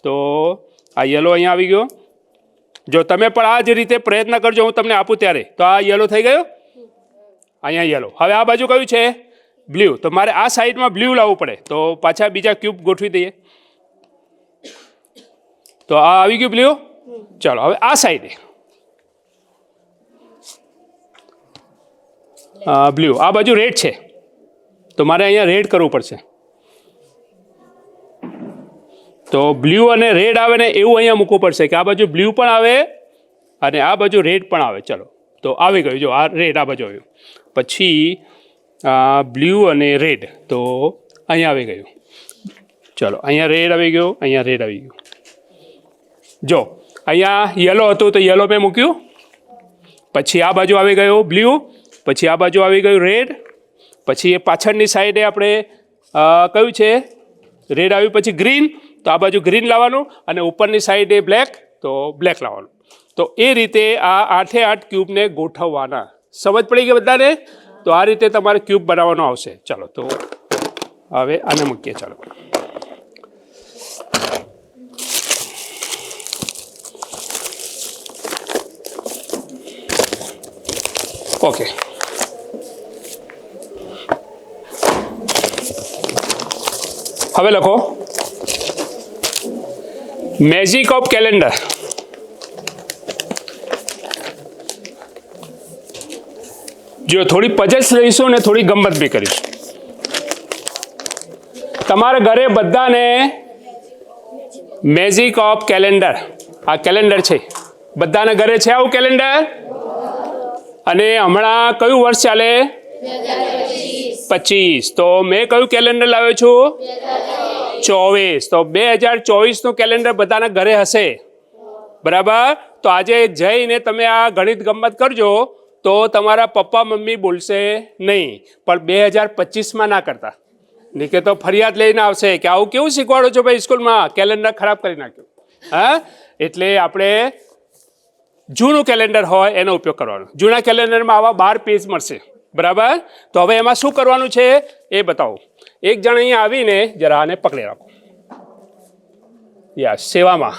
તો આ યલો અહીંયા આવી ગયો. જો તમે પણ આ જ રીતે પ્રયત્ન કરજો, હું તમને આપું ત્યારે. તો આ યલો થઈ ગયો, અહીંયા યલો. હવે આ બાજુ કયું છે? બ્લુ. તો મારે આ સાઈડમાં બ્લુ લાવવું પડે. તો પાછા બીજા ક્યુબ ગોઠવી દઈએ. તો આ આવી ગયું બ્લુ. ચાલો હવે આ સાઈડે બ્લુ. આ બાજુ રેડ છે, તો મારે અહીંયા રેડ કરવું પડશે. તો બ્લુ અને રેડ આવે ને એવું અહીંયા મૂકવું પડશે કે આ બાજુ બ્લુ પણ આવે અને આ બાજુ રેડ પણ આવે. ચલો, તો આવી ગયું. જો આ રેડ આ બાજુ આવ્યું, પછી બ્લુ અને રેડ, તો અહીંયા આવી ગયું. ચલો, અહીંયા રેડ આવી ગયો, અહીંયા રેડ આવી ગયું. જો અહીંયા યલો હતું તો યલો મેં મૂક્યું, પછી આ બાજુ આવી ગયો બ્લુ, પછી આ બાજુ આવી ગયું રેડ, પછી એ પાછળની સાઈડે આપણે કયું છે? રેડ આવ્યું, પછી ગ્રીન. તો આ બાજુ ગ્રીન લાવવાનું અને ઉપરની સાઈડે બ્લેક, તો બ્લેક લાવવાનું. તો એ રીતે આ 8 ક્યુબને ગોઠવવાના. સમજ પડી ગઈ બધાને? તો આ રીતે તમારે ક્યુબ બનાવવાનો આવશે. ચાલો, તો હવે આને મૂકીએ. ચાલો, ઓકે. હવે લખો મેજિક ઓફ કેલેન્ડર. જો થોડી પજલ્સ લઈશું ને થોડી ગમત બી કરીશું. તમારા ઘરે બધાને મેજિક ઓફ કેલેન્ડર, આ કેલેન્ડર છે, બધાના ઘરે છે આવું કેલેન્ડર. અને હમણાં કયું વર્ષ ચાલે? 25. તો મેં કયું કેલેન્ડર લાવ્યો છું? 24. તો 2024નું કેલેન્ડર બધાના ઘરે હશે. બરાબર. તો આજે જઈને તમે આ ગણિત ગમત કરજો, તો તમારા પપ્પા મમ્મી બોલશે નહીં, પણ 2025માં ના કરતા. નહીં કે તો ફરિયાદ લઈને આવશે કે આવું કેવું શીખવાડો છો ભાઈ સ્કૂલમાં, કેલેન્ડર ખરાબ કરી નાખ્યું. હા, એટલે આપણે જૂનું કેલેન્ડર હોય એનો ઉપયોગ કરવાનો. જૂના કેલેન્ડરમાં આવા 12 પેજ મળશે. બરાબર. તો હવે એમાં શું કરવાનું છે એ બતાવો. એક જણ અહીંયા આવીને જરા આને પકડી રાખો. યસ, સેવામાં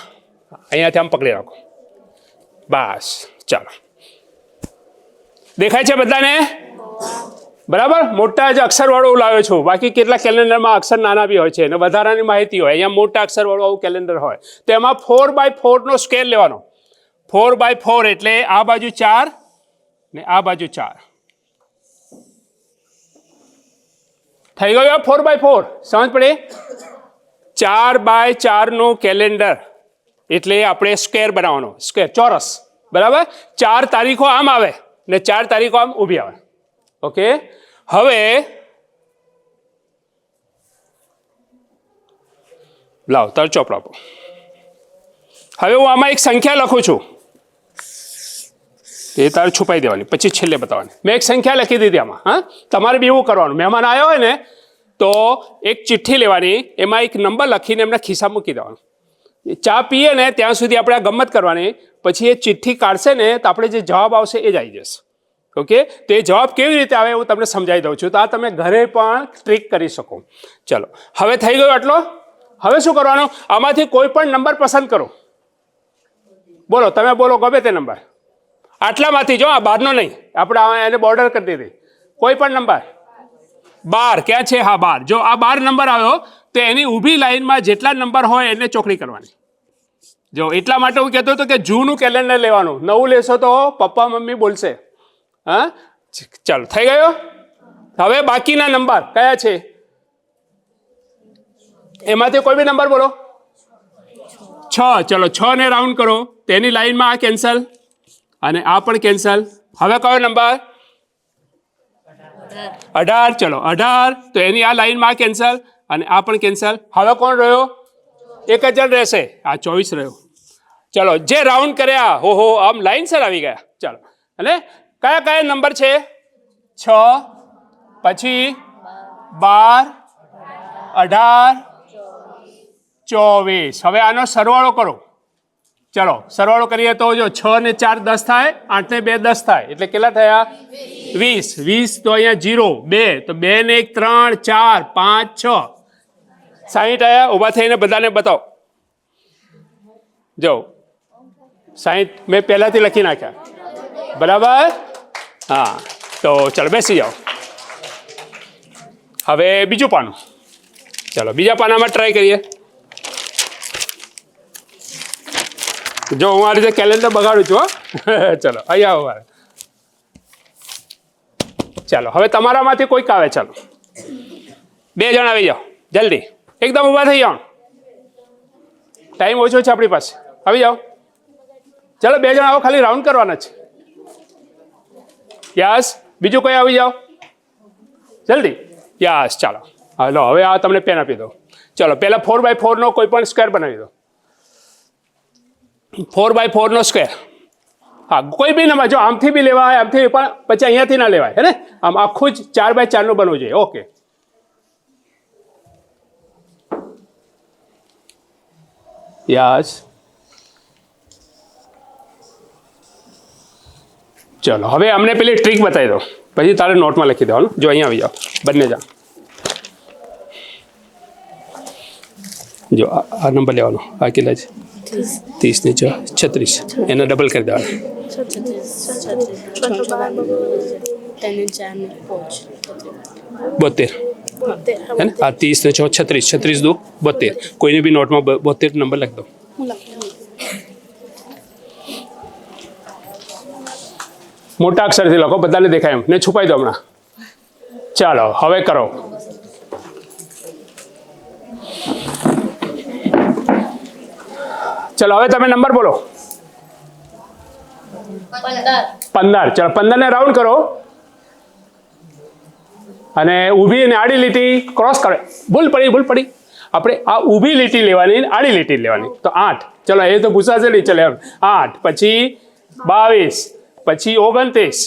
અહીંયાથી આમ પકડી રાખો. બસ, ચાલો. દેખાય છે બધાને? બરાબર. મોટા જ અક્ષરવાળું લાવ્યો છું. બાકી કેટલા કેલેન્ડરમાં અક્ષર નાના બી હોય છે અને વધારાની માહિતી હોય. અહીંયા મોટા અક્ષરવાળું આવું કેલેન્ડર હોય. તો એમાં 4x4નો સ્કેલ લેવાનો. 4x4 એટલે આ બાજુ 4 ને આ બાજુ 4. થઈ ગયું 4x4. સમજ પડી? 4x4નું કેલેન્ડર એટલે આપણે સ્ક્વેર બનાવવાનો. સ્ક્વેર, ચોરસ. બરાબર. 4 તારીખો આમ આવે ને 4 તારીખો આમ ઊભી આવે. ઓકે. હવે લાવ તાર ચોપડા આપો. હવે હું આમાં એક સંખ્યા લખું છું, એ તારે છુપાઈ દેવાની, પછી છેલ્લે બતાવવાની. મેં એક સંખ્યા લખી દીધી આમાં. હા, તમારે બી એવું કરવાનું. મહેમાન આવ્યો હોય ને તો એક ચિઠ્ઠી લેવાની, એમાં એક નંબર લખીને એમના ખિસ્સા મૂકી દેવાનું. ચા પીએ ને ત્યાં સુધી આપણે આ ગમત કરવાની. પછી એ ચિઠ્ઠી કાઢશે ને તો આપણે જે જવાબ આવશે એ જ આવી જશે. ઓકે. તો એ જવાબ કેવી રીતે આવે હું તમને સમજાવી દઉં છું. તો આ તમે ઘરે પણ ટ્રીક કરી શકો. ચલો, હવે થઈ ગયો આટલો. હવે શું કરવાનું? આમાંથી કોઈ પણ નંબર પસંદ કરો. બોલો, તમે બોલો ગમે તે નંબર. આટલામાંથી, જો આ 12નો નહીં, આપણે એને બોર્ડર કરી દીધી. કોઈ પણ નંબર. 12 ક્યાં છે? હા, 12. જો આ 12 નંબર આવ્યો તો એની ઊભી લાઈનમાં જેટલા નંબર હોય એને ચોકડી કરવાની. જો એટલા માટે હું કહેતો હતો કે જૂનું કેલેન્ડર લેવાનું, નવું લેશો તો પપ્પા મમ્મી બોલશે. હા ચાલો થઈ ગયો. હવે બાકીના નંબર કયા છે એમાંથી કોઈ બી નંબર બોલો. 6. ચલો 6 ને રાઉન્ડ કરો, તેની લાઈનમાં આ કેન્સલ અને આ પણ કેન્સલ. હવે કયો નંબર? 18. ચલો 18, તો એની આ લાઈનમાં આ કેન્સલ અને આ પણ કેન્સલ. હવે કોણ રહ્યો? એક જ જણ રહેશે, આ 24 રહ્યો. ચલો જે રાઉન્ડ કર્યા હો આમ લાઈન સર આવી ગયા. ચાલો અને કયા કયા નંબર છે? 6, પછી 12, 18, 24. હવે આનો સરવાળો કરો. ચલો સરવાળો કરીએ તો જો 6 ને 4 10 થાય, 8 ને 2 10 થાય, એટલે કેટલા થયા? 20. 20 તો અહીંયા 0, 2 તો 2 ને 1 3, 4, 5, 6, 60 આયા. ઊભા થઈને બધાને બતાવો. જો 60 મેં પહેલાથી લખી નાખ્યા, બરાબર? હા તો ચાલો બેસી જાઓ. હવે બીજું પાનું. ચાલો બીજા પાનામાં ટ્રાય કરીએ. જો હું આ રીતે કેલેન્ડર બગાડું છું. ચલો અહીંયા આવો. ચાલો હવે તમારામાંથી કોઈક આવે. ચાલો 2 જણ આવી જાઓ જલ્દી, એકદમ ઊભા થઈ જાઓ. ટાઈમ ઓછો છે આપણી પાસે, આવી જાઓ. ચાલો 2 જણ આવો, ખાલી રાઉન્ડ કરવાના છે. યસ, બીજું કોઈ આવી જાઓ જલ્દી. યસ ચાલો લો, હવે આ તમને પેન આપી દો. ચલો પહેલાં 4x4 નો કોઈ પણ સ્ક્વેર બનાવી દો. 4x4 નો સ્ક્વેર. હા કોઈ બી નંબર, જો આમથી બી લેવાય, આમથી પણ પછી અહીંયાથી ના લેવાય, હે ને? આમ આખું જ 4x4 નું બનવું જોઈએ. Okay yes. ચલો હવે અમને પેલી ટ્રીક બતાવી દો, પછી તારે નોટમાં લખી દેવાનું. જો અહીંયા આવી જાઓ બંને જણ. જો આ નંબર લેવાનો, આ કેટલા છે? 30 ને 36, એને ડબલ કરી દેવાનું. 72 હે ને? આ 30 ને 36, 36 દો 72. કોઈને બી નોટમાં 72 નંબર લખી દો. મોટા અક્ષરથી લખો, બધાને દેખાય એમ, ને છુપાઈ દો હમણાં. ચાલો હવે કરો. ચલો હવે તમે નંબર બોલો. 15. ચલો 15 ને રાઉન્ડ કરો અને ઊભી અને આડી લીટી ક્રોસ કરે. ભૂલ પડી. આપણે આ ઊભી લીટી લેવાની, આડી લીટી લેવાની. તો 8. ચલો એ તો ભૂસાશે નહીં. ચલો 8, પછી 22, પછી 29,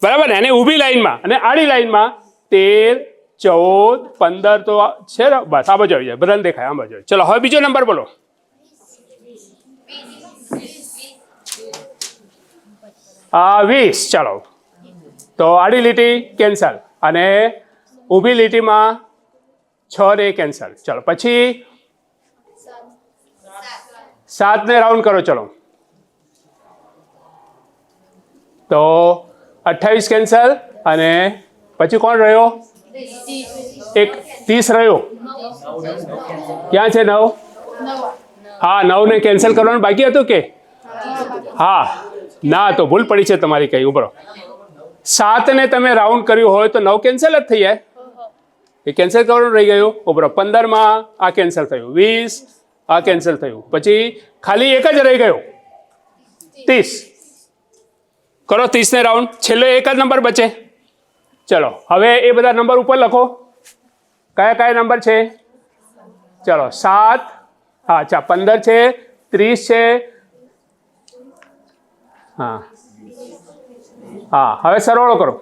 બરાબર ને? અને ઊભી લાઈનમાં અને આડી લાઈનમાં 13, 14, 15 તો છે ને? બસ આ બાજુ આવી જાય, બધાને દેખાય આ બાજુ. ચલો હવે બીજો નંબર બોલો. 20. ચાલો તો આડી લીટી કેન્સલ અને ઊભી લીટીમાં 6 ને કેન્સલ. ચલો પછી 7 ને રાઉન્ડ કરો. ચલો તો 28 કેન્સલ અને પછી કોણ રહ્યો? એક 30 રહ્યો. ક્યાં છે 9? હા 9 ને કેન્સલ કરવાનું બાકી હતું કે? હા ના, તો ભૂલ પડી છે તમારી. કઈ ઉભરો. 7 ને તમે રાઉન્ડ કર્યું હોય તો 9 કેન્સલ જ થઈ જાય. એ કેન્સલ કરવાનું રહી ગયું. ઉભરો 15માં આ કેન્સલ થયું, 20 આ કેન્સલ થયું, પછી ખાલી એક જ રહી ગયો 30. કરો 30 ને રાઉન્ડ, છેલ્લો એક જ નંબર બચે. ચલો હવે એ બધા નંબર ઉપર લખો. કયા કયા નંબર છે? ચલો 7, હા અચ્છા 15 છે, 30 છે. હા હા હવે સરવાળો કરો.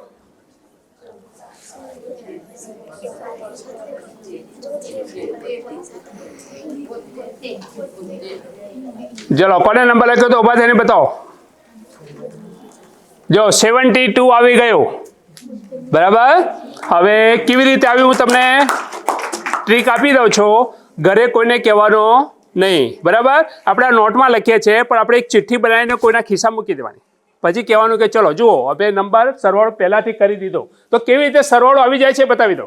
ચલો કોને નંબર લખ્યો તો ઉભા થઈને બતાવો. જો 72 આવી ગયો, બરાબર? હવે કેવી રીતે આવ્યું હું તમને ટ્રીક આપી દઉં છું. ઘરે કોઈને કહેવાનો નહીં, બરાબર? આપણે આ નોટમાં લખીએ છીએ, પણ આપણે એક ચિઠ્ઠી બનાવીને કોઈના ખિસ્સા મૂકી દેવાની. પછી કહેવાનું કે ચલો જુઓ હવે નંબર સરવાળો પહેલાંથી કરી દીધો. તો કેવી રીતે સરવાળો આવી જાય છે બતાવી દો.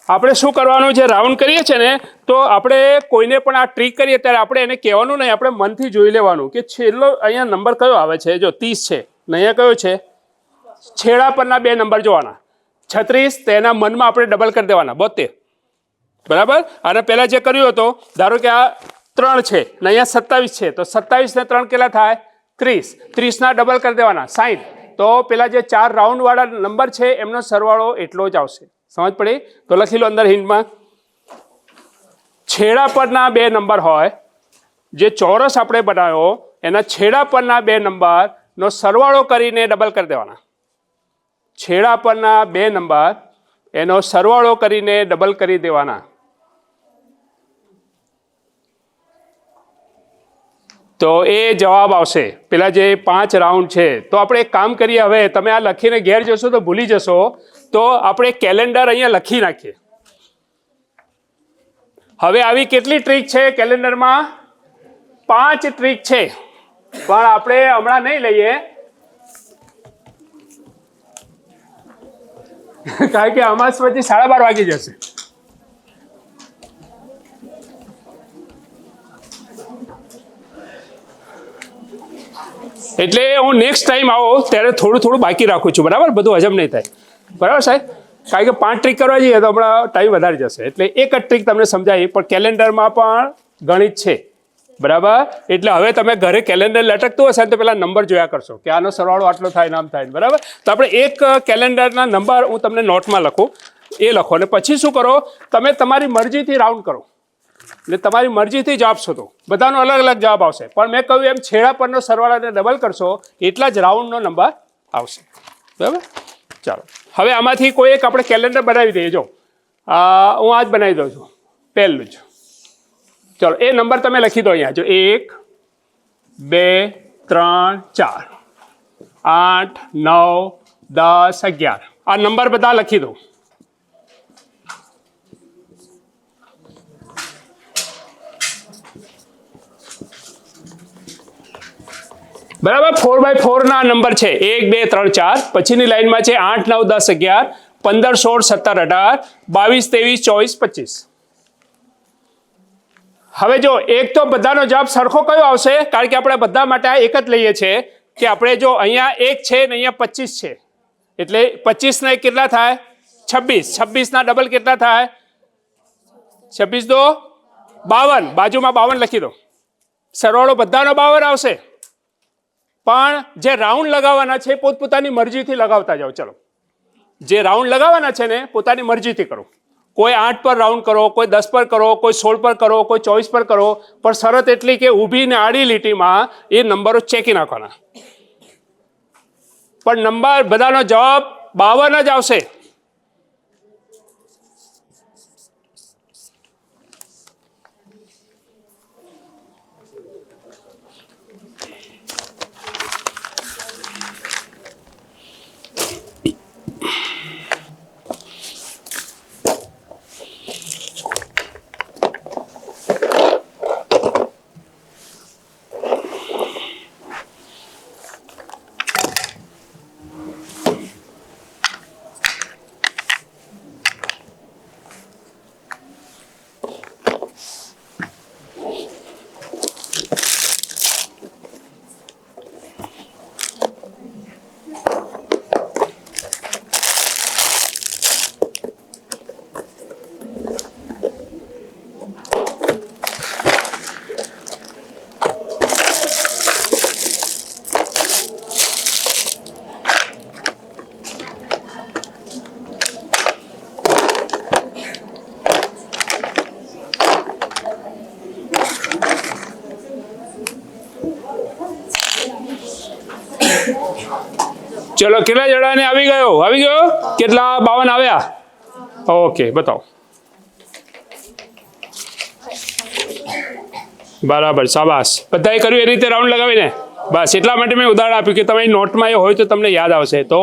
આપણે શું કરવાનું છે, રાઉન્ડ કરીએ છીએ ને તો આપણે કોઈને પણ આ ટ્રીક કરીએ ત્યારે આપણે એને કહેવાનું નહીં, આપણે મનથી જોઈ લેવાનું કે છેલ્લો અહીંયા નંબર કયો આવે છે. જો 30 છે ને અહીંયા કયો છે, છેડા પરના 2 નંબર જોવાના. 36 તેના મનમાં આપણે ડબલ કરી દેવાના 72, બરાબર. અને પહેલાં જે કર્યું હતું, ધારો કે આ 3 છે ને અહીંયા 27 છે, તો 27 ને 3 કેટલા થાય, 30. 30ના ડબલ કરી દેવાના 60. તો પેલા જે 4 રાઉન્ડવાળા નંબર છે એમનો સરવાળો એટલો જ આવશે. સમજ પડી? તો લખી લો અંદર હિન્ટમાં, છેડા પરના 2 નંબર હોય, જે ચોરસ આપણે બનાવ્યો એના છેડા પરના 2 નંબરનો સરવાળો કરીને ડબલ કરી દેવાના. છેડા પરના 2 નંબર એનો સરવાળો કરીને ડબલ કરી દેવાના. તો એ જવાબ આવશે. પેલા જે 5 રાઉન્ડ છે, તો આપણે એક કામ કરીએ, હવે તમે આ લખીને ઘેર જશો તો ભૂલી જશો, તો આપણે કેલેન્ડર અહીંયા લખી નાખીએ. હવે આવી કેટલી ટ્રીક છે કેલેન્ડરમાં? 5 ટ્રીક છે, પણ આપણે હમણાં નહીં લઈએ કારણ કે આમાં પછી 12:30 વાગી જશે. એટલે હું નેક્સ્ટ ટાઈમ આવો ત્યારે થોડું બાકી રાખું છું, બરાબર? બધું હજમ નહીં થાય, બરાબર સાહેબ? કારણ કે 5 ટ્રીક કરવા જઈએ તો હમણાં ટાઈમ વધારે જશે. એટલે એક જ ટ્રીક તમને સમજાવી, પણ કેલેન્ડરમાં પણ ગણિત છે, બરાબર? એટલે હવે તમે ઘરે કેલેન્ડર લટકતું હશે તો પેલા નંબર જોયા કરશો કે આનો સરવાળો આટલો થાય, નામ થાય, બરાબર? તો આપણે એક કેલેન્ડરના નંબર હું તમને નોટમાં લખું, એ લખો અને પછી શું કરો, તમે તમારી મરજીથી રાઉન્ડ કરો એટલે તમારી મરજીથી જવાબ શોધો. બધાનો અલગ અલગ જવાબ આવશે, પણ મેં કહ્યું એમ છેડા પરનો સરવાળાને ડબલ કરશો એટલા જ રાઉન્ડનો નંબર આવશે, બરાબર? ચાલો, હવે આમાંથી કોઈ એક આપણે કેલેન્ડર બનાવી દઈએ. જો હું આ જ બનાવી દઉં છું, પહેલું જ. ચલો, એ નંબર તમે લખી દો અહીંયા. જો 1 2 3 4 8 9 10 11 આ નંબર બધા લખી દો. બરાબર? 4x4 ના નંબર છે 1 2 3 4. પછીની લાઈનમાં છે 8 9 10 11 15 16 17 18 22 23 24 25. હવે જો એક તો બધાનો જવાબ સરખો કયો આવશે, કારણ કે આપણે બધા માટે આ એક જ લઈએ છીએ કે આપણે જો અહીંયા 1 છે ને અહીંયા 25 છે, એટલે 25 ના કેટલા થાય, 26. 26 ના ડબલ કેટલા થાય, 26 દો 52. બાજુમાં 52 લખી દો. સરવાળો બધાનો 52 આવશે, પણ જે રાઉન્ડ લગાવવાના છે પોતપોતાની મરજીથી લગાવતા જાઓ. ચલો, જે રાઉન્ડ લગાવવાના છે ને પોતાની મરજીથી કરો. કોઈ 8 પર રાઉન્ડ કરો, કોઈ 10 પર કરો, કોઈ 16 પર કરો, કોઈ 24 પર કરો, પણ શરત એટલી કે ઊભી ને આડી લીટીમાં એ નંબરો ચેકી નાખવાના. પણ નંબર બધાનો જવાબ 52 જ આવશે. ચલો, કેટલા જણાને આવી ગયો? કેટલા? 52 આવ્યા? ઓકે, બતાવો. બરાબર, શાબાશ. બધાએ કર્યું એ રીતે રાઉન્ડ લગાવીને? બસ એટલા માટે મેં ઉદાહરણ આપ્યું કે તમારી નોટમાં એ હોય તો તમને યાદ આવશે. તો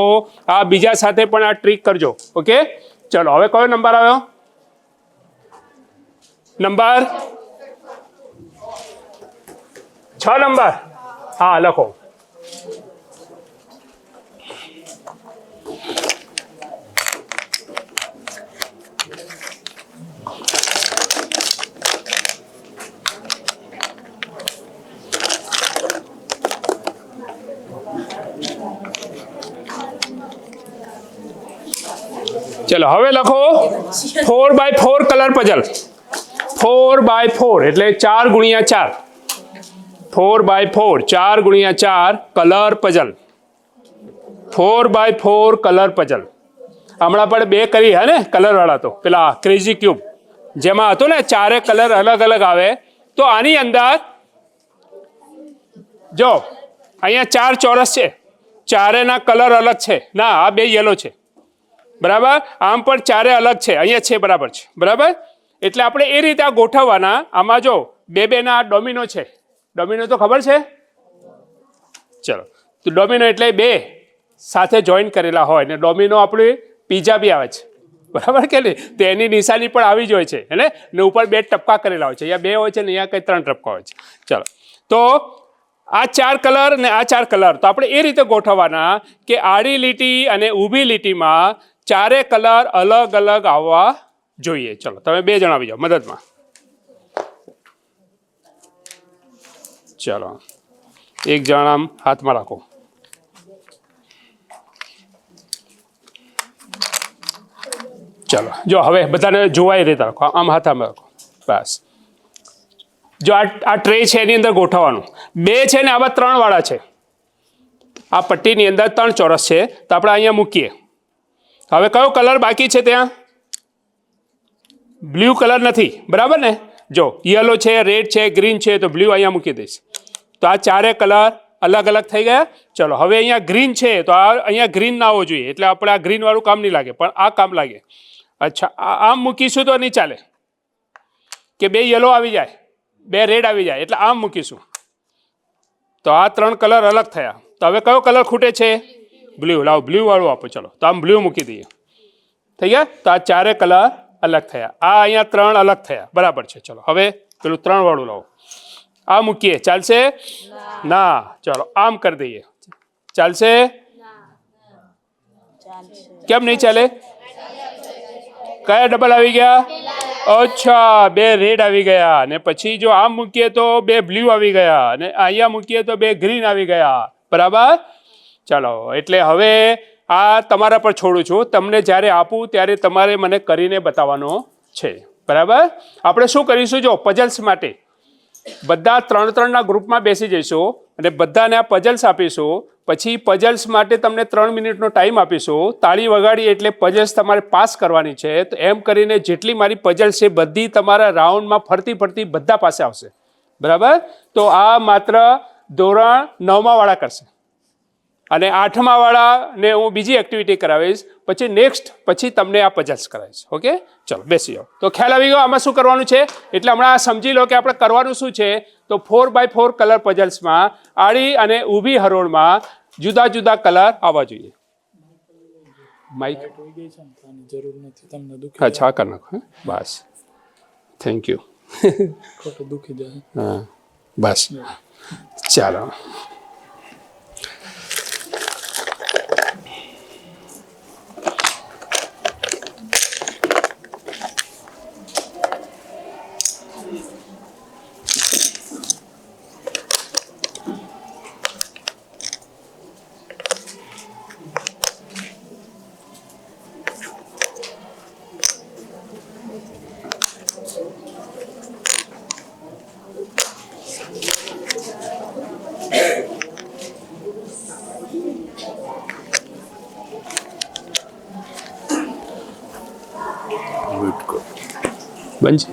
આ બીજા સાથે પણ આ ટ્રીક કરજો. ઓકે, ચલો, હવે કયો નંબર આવ્યો? Number 6 number. હા, લખો. ચલો હવે લખો 4x4 કલર પઝલ. 4x4 એટલે 4 ગુણ્યા 4. 4x4 4 ગુણ્યા 4 colour puzzle. 4x4 colour puzzle. હમણાં પણ 2 કરી હે ને કલર વાળા, તો પેલા ક્રેઝી ક્યુબ જેમાં હતો ને 4 કલર અલગ અલગ આવે, તો આની અંદર જો અહીંયા 4 ચોરસ છે, ચારેના કલર અલગ છે ના, આ 2 યલો છે બરાબર, આમ પણ 4 અલગ છે, અહીંયા છે બરાબર છે બરાબર. એટલે આપણે એ રીતે આ ગોઠવવાના. આમાં જો 2 ના ડોમિનો છે, ડોમિનો તો ખબર છે. ચલો તો ડોમિનો એટલે 2 સાથે જોઈન કરેલા હોય ને ડોમિનો આપણે પીઝા બી આવે છે બરાબર કે નહીં, તો એની નિશાની પણ આવી જ હોય છે હે ને ઉપર 2 ટપકા કરેલા હોય છે, અહીંયા 2 હોય છે ને અહીંયા કંઈ 3 ટપકા હોય છે. ચલો તો આ 4 કલર ને આ 4 કલર તો આપણે એ રીતે ગોઠવવાના કે આડી લીટી અને ઊભી લીટીમાં 4 કલર અલગ અલગ આવવા જોઈએ. ચલો તમે 2 જણ આવી જાઓ મદદમાં. ચલો એક જણ આમ હાથમાં રાખો. ચલો જો હવે બધાને જોવાય રીતે રાખો, આમ હાથમાં રાખો બસ. જો આ ટ્રે છે એની અંદર ગોઠવવાનું. 2 છે ને આવા 3 વાળા છે, આ પટ્ટીની અંદર 3 ચોરસ છે, તો આપણે અહીંયા મૂકીએ. હવે કયો કલર બાકી છે ત્યાં? બ્લુ કલર નથી બરાબર ને. જો યલો છે, રેડ છે, ગ્રીન છે, તો બ્લુ અહીંયા મૂકી દઈશ. તો આ 4 કલર અલગ અલગ થઈ ગયા. ચલો હવે અહીંયા ગ્રીન છે, તો આ અહીંયા ગ્રીન ના આવવો જોઈએ, એટલે આપણે આ ગ્રીન વાળું કામ નહીં લાગે, પણ આ કામ લાગે. અચ્છા આમ મૂકીશું તો નહીં ચાલે કે 2 યલો આવી જાય, 2 રેડ આવી જાય, એટલે આમ મૂકીશું. તો આ 3 કલર અલગ થયા. તો હવે કયો કલર ખૂટે છે? બ્લુ. લાવો બ્લુ વાળું આપો. ચલો તો આમ બ્લુ મૂકી દઈએ. થઈ ગયા. તો આ 4 કલર અલગ થયા. આ અહીંયા 3 અલગ થયા બરાબર છે. ચલો હવે પેલું 3 વાળું લાવો, આ મૂકીએ. ચાલશે ના? ચલો આમ કરી દઈએ. ચાલશે? કેમ નહીં ચાલે? કયા ડબલ આવી ગયા? અચ્છા 2 રેડ આવી ગયા, ને પછી જો આમ મૂકીએ તો 2 બ્લુ આવી ગયા, અને અહીંયા મૂકીએ તો 2 ગ્રીન આવી ગયા બરાબર. ચાલો એટલે હવે આ તમારા પર છોડું છું, તમને જ્યારે આપું ત્યારે તમારે મને કરીને બતાવવાનો છે બરાબર. આપણે શું કરીશું, જો પઝલ્સ માટે બધા 3-3ના ગ્રુપમાં બેસી જઈશું અને બધાને આ પઝલ્સ આપીશું. પછી પઝલ્સ માટે તમને 3 મિનિટનો ટાઈમ આપીશું. તાળી વગાડી એટલે પઝલ્સ તમારે પાસ કરવાની છે. તો એમ કરીને જેટલી મારી પઝલ્સ છે બધી તમારા રાઉન્ડમાં ફરતી ફરતી બધા પાસે આવશે બરાબર. તો આ માત્ર ધોરણ 9મા વાળા કરશે, અને 8મા વાળાને હું બીજી એક્ટિવિટી કરાવીશ. પછી નેક્સ્ટ પછી તમને આ પઝલ્સ કરાવીશ. ઓકે ચલો બેસી જાઓ. તો ખ્યાલ આવી ગયો આમાં શું કરવાનું છે? એટલે હમણાં સમજી લો કે આપણે કરવાનું શું છે. તો 4x4 કલર પઝલ્સમાં આડી અને ઊભી હરોળમાં જુદા જુદા કલર આવવા જોઈએ. માઇક જરૂર નથી તમને દુખી. અચ્છા કરી નાખો બસ. Thank you. ખોટું દુખી જાય. હા બસ ચાલો. બંધ છે.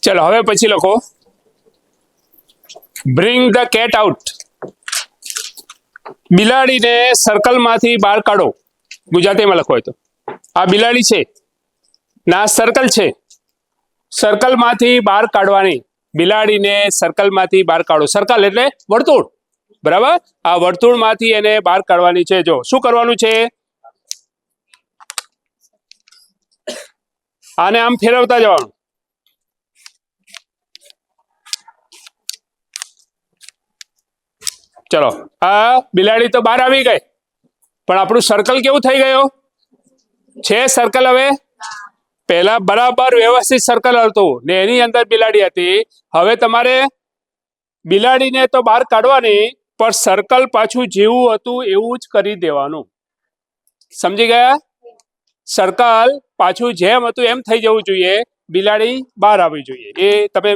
ચલો હવે પછી લખો બ્રિંગ ધ કેટ આઉટ. બિલાડીને સર્કલમાંથી બહાર કાઢો. ગુજરાતીમાં લખો હોય તો આ બિલાડી છે ના સર્કલ છે, સર્કલમાંથી બહાર કાઢવાની. બિલાડીને સર્કલમાંથી બહાર કાઢો. સર્કલ એટલે વર્તુળ બરાબર. આ વર્તુળમાંથી એને બહાર કાઢવાની છે. જો શું કરવાનું છે, આને આમ ફેરવતા જવાનું. ચલો આ બિલાડી તો બહાર આવી ગઈ, પણ આપણું સર્કલ કેવું થઈ ગયો છે? સર્કલ હવે પહેલા બરાબર વ્યવસ્થિત સર્કલ હતું ને એની અંદર બિલાડી હતી. હવે તમારે બિલાડીને તો બહાર કાઢવાની, પણ સર્કલ પાછું જેવું હતું એવું જ કરી દેવાનું. સમજી ગયા? સર્કલ પાછું જેમ હતું એમ થઈ જવું જોઈએ, બિલાડી બહાર આવવી જોઈએ. એ તમે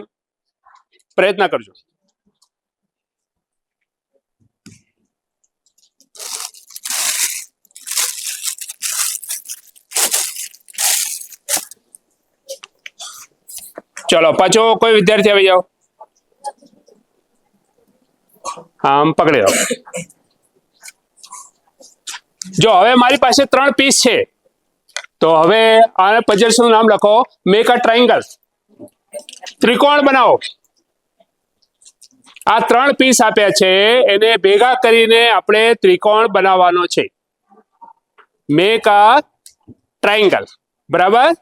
પ્રયત્ન કરજો. ચલો પાછો કોઈ વિદ્યાર્થી આવી જાઓ. આમ પકડી લો. જો હવે મારી પાસે 3 પીસ છે, તો હવે આ પઝલ્સ નું નામ લખો. Make a triangle. ત્રિકોણ બનાવો. આ 3 પીસ આપ્યા છે, એને ભેગા કરીને આપણે ત્રિકોણ બનાવવાનો છે. Make a triangle. બરાબર.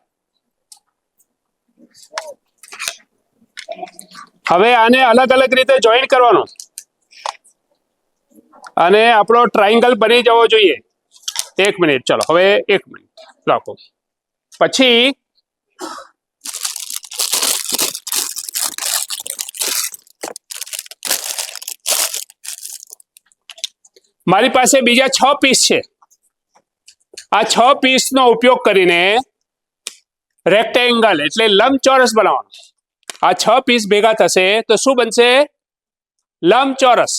હવે આને અલગ અલગ રીતે જોઈન કરવાનો અને આપણો ટ્રાયંગલ બની જવો જોઈએ. 1 મિનિટ. ચલો હવે 1 મિનિટ રાખો. પછી મારી પાસે બીજા 6 પીસ છે. આ 6 પીસનો ઉપયોગ કરીને રેક્ટેંગલ એટલે લંબચોરસ બનાવવાનો. આ 6 પીસ ભેગા થશે તો શું બનશે? લંબચોરસ.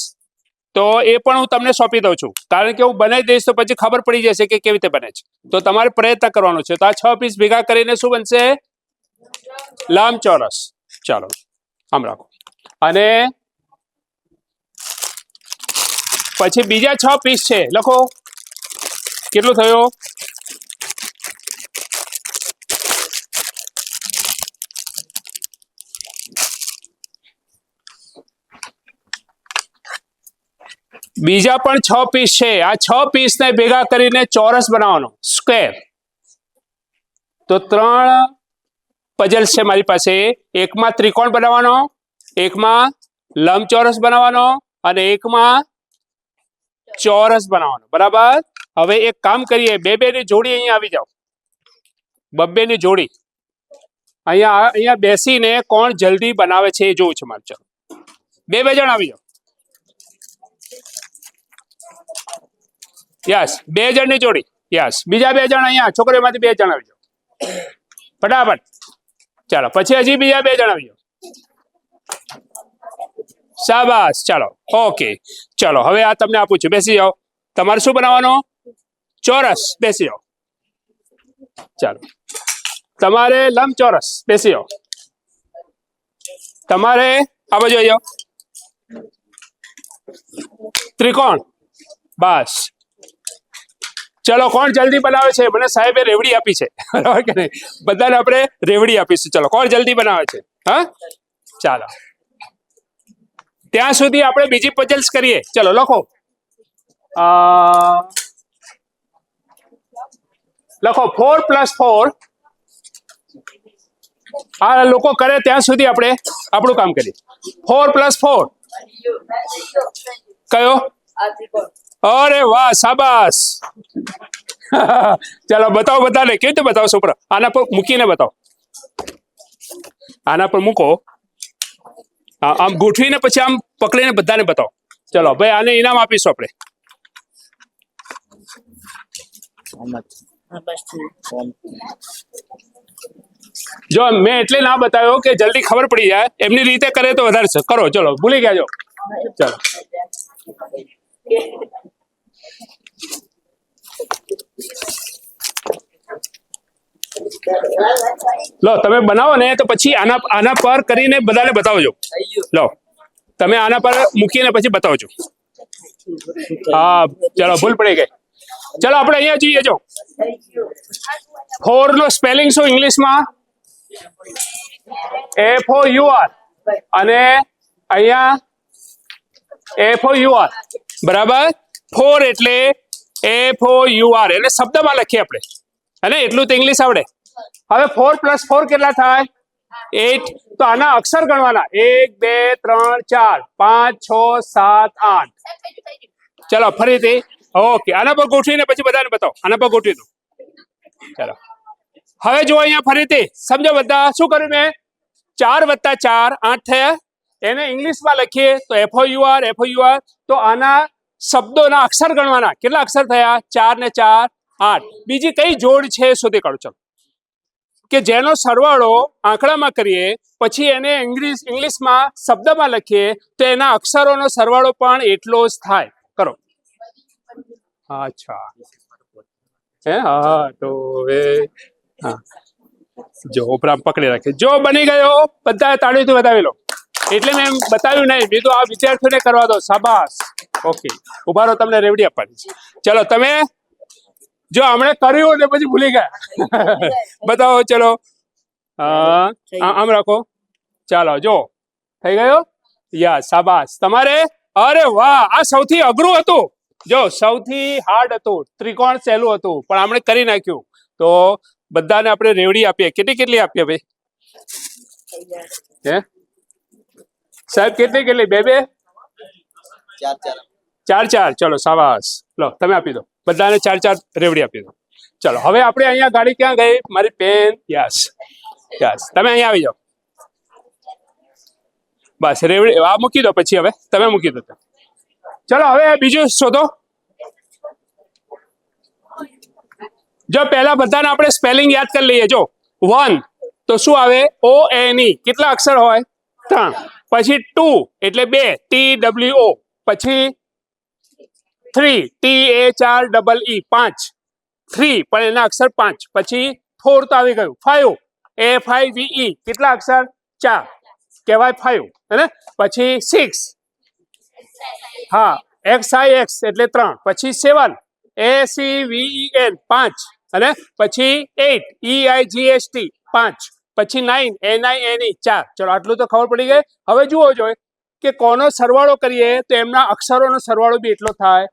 તો એ પણ હું તમને સોંપી દઉં છું, કારણ કે હું બનાવી દઈશ તો પછી ખબર પડી જશે કે કેવી રીતે બને છે. તો તમારે પ્રયત્ન કરવાનો છે. તો આ 6 પીસ ભેગા કરીને શું બનશે? લંબચોરસ. ચાલો આમ રાખો. અને પછી બીજા 6 પીસ છે, લખો. કેટલું થયું? બીજા પણ 6 પીસ છે. આ 6 પીસને ભેગા કરીને ચોરસ બનાવવાનો, સ્ક્વેર. તો 3 પઝલ્સ છે મારી પાસે. એકમાં ત્રિકોણ બનાવવાનો, એકમાં લંબચોરસ બનાવવાનો અને એકમાં ચોરસ બનાવવાનો. બરાબર. હવે એક કામ કરીએ, બે ની જોડી અહીંયા આવી જાઓ. બબ્બે ની જોડી અહીંયા બેસીને કોણ જલ્દી બનાવે છે એ જોવું છે મારે. ચાલો બે જણ આવી જાઓ. યસ, 2 જણની જોડી. યસ, બીજા 2 જણ અહીંયા, છોકરીઓમાંથી 2 જણ આવી જાઓ ફટાફટ. ચાલો પછી હજી બીજા 2 જણ આવી જાઓ. શાબાશ. ચાલો ઓકે. ચલો હવે આ તમને આપું છું, બેસી જાઓ. તમારે શું બનાવવાનું? ચોરસ. બેસી જાઓ. ચાલો તમારે લંબચોરસ. બેસી જાઓ. તમારે આ બાજુ આવી જાઓ. ત્રિકોણ. બસ. ચલો કોણ જલ્દી બનાવે છે? મને સાહેબે રેવડી આપી છે, બરાબર કે નહીં? બધાને આપણે રેવડી આપીશું. ચલો કોણ જલ્દી બનાવે છે? હા ચાલો ત્યાં સુધી આપણે બીજી પઝલ્સ કરીએ. ચલો લખો. લખો 4 + 4. આ લોકો કરે ત્યાં સુધી આપણે આપણું કામ કરીએ. 4 + 4 કયો? અરે વાહ, શાબાશ. ચાલો બતાવો બધાને. કેવી રીતે બતાવો છોકરા? આના પર મૂકીને બતાવો. આના પર મૂકો. આમ ગોઠવીને પછી આમ પકડીને બધાને બતાવો. ચલો ભાઈ, આને ઇનામ આપીશું આપણે. જો મેં એટલે ના બતાવ્યો કે જલ્દી ખબર પડી જાય. એમની રીતે કરે તો વધારે છે. કરો. ચલો ભૂલી ગયા જો. ચલો લો તમે બનાવો ને તો પછી આના પર કરીને બધાને બતાવજો. લો તમે આના પર મૂકીને પછી બતાવજો. હા ચલો ભૂલ પડી ગઈ. ચલો આપણે અહીંયા જોઈએ. જો 4 નો સ્પેલિંગ શું ઇંગ્લિશમાં? FOUR. અને અહીંયા FOUR. બરાબર. 4 એટલે FOUR. એને શબ્દમાં લખીએ આપણે, અને એટલું તો ઇંગ્લિશ આવડે. હવે 4 + 4 કેટલા થાય? 8. તો આના અક્ષર ગણવાના. 1 2 3 4 5 6 7 8. ચલો ફરીથી. ઓકે. આના પર ગોઠવીને પછી બધાને બતાવો. આના પર ગોઠવી દો. ચલો હવે જુઓ અહીંયા ફરીથી સમજો બધા. શું કર્યું મેં? 4 + 4 8 થયા. એને ઇંગ્લિશમાં લખીએ તો FOUR તો આના શબ્દોના અક્ષર ગણવાના. કેટલા અક્ષર થયા? 4 ને 4 8. બીજી કઈ જોડ છે શોધી કાઢો. ચલો, કે જેનો સરવાળો આંકડામાં કરીએ પછી એને ઇંગ્લિશમાં શબ્દમાં લખીએ તો એના અક્ષરોનો સરવાળો પણ એટલો જ થાય. કરો. અચ્છા, હે? હા, તો હવે હા, જો ઉપરા પકડી રાખે. જો બની ગયો, બધા તાળીઓથી બતાવી લો. એટલે મેં બતાવ્યું નહીં, બીજું આ વિદ્યાર્થીઓને કરવા દો. શાબાશ. ઓકે, ઉભા રહો, તમને રેવડી આપવાની છે. ચલો, તમે જો હમણાં કર્યું ને પછી ભૂલી ગયા. બતાવો. ચલો, આમ રાખો. ચાલો, જો થઈ ગયો. યા, શાબાશ. તમારે અરે વાહ, આ સૌથી અઘરું હતું. જો સૌથી હાર્ડ હતું, ત્રિકોણ સહેલું હતું, પણ આપણે કરી નાખ્યું. તો બધાને આપણે રેવડી આપીએ. કેટલી આપીએ ભાઈ? હે સાહેબ, કેટલી? 2 4. ચલો, શાબાશ. લો, તમે આપી દો. બધાને 4 રેવડી આપી દો. ચલો, હવે આપણે અહીંયા ગાડી ક્યાં ગઈ? મારી પેન. યસ, તમે અહીંયા આવી જાઓ. બસ, રેવડી આ મૂકી દો. પછી હવે તમે મૂકી દો. ચલો, હવે બીજું શોધો. જો પહેલા બધાને આપણે સ્પેલિંગ યાદ કરી લઈએ. જો 1 તો શું આવે? ONE. કેટલા અક્ષર હોય? 3. પછી 2 એટલે 2, TWO. પછી 3, THREE. 5 3 પણ એના અક્ષર 5. પછી 4 તો આવી ગયું. 5 FIVE. કેટલા અક્ષર? 4, કહેવાય 5, હે? પછી 6, હા, XIX એટલે 3. પછી 7 ACVEN 5, અને પછી 8 EIGST 5. પછી 9 NINE 4. ચલો, આટલું તો ખબર પડી ગઈ. હવે જુઓ જોઈએ કે કોનો સરવાળો કરીએ તો એમના અક્ષરોનો સરવાળો બી એટલો થાય.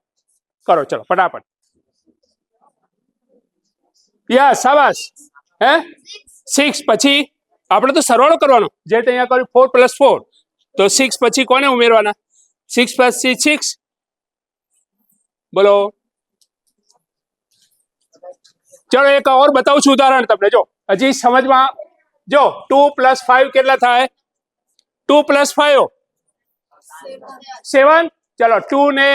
કરો. ચલો, ફટાફટ. યા, શાબાશ. હે 6. પછી આપણે તો સરવાળો કરવાનો. જે અહીંયા કર્યું 4 + 4 તો 6. પછી કોને ઉમેરવાના? 6 + 6. બોલો. ચલો, એક ઓર બતાવું છું ઉદાહરણ તમને. જો હજી સમજમાં. જો 2 + 5 કેટલા થાય? 2 + 5 7. ચલો, 2 ને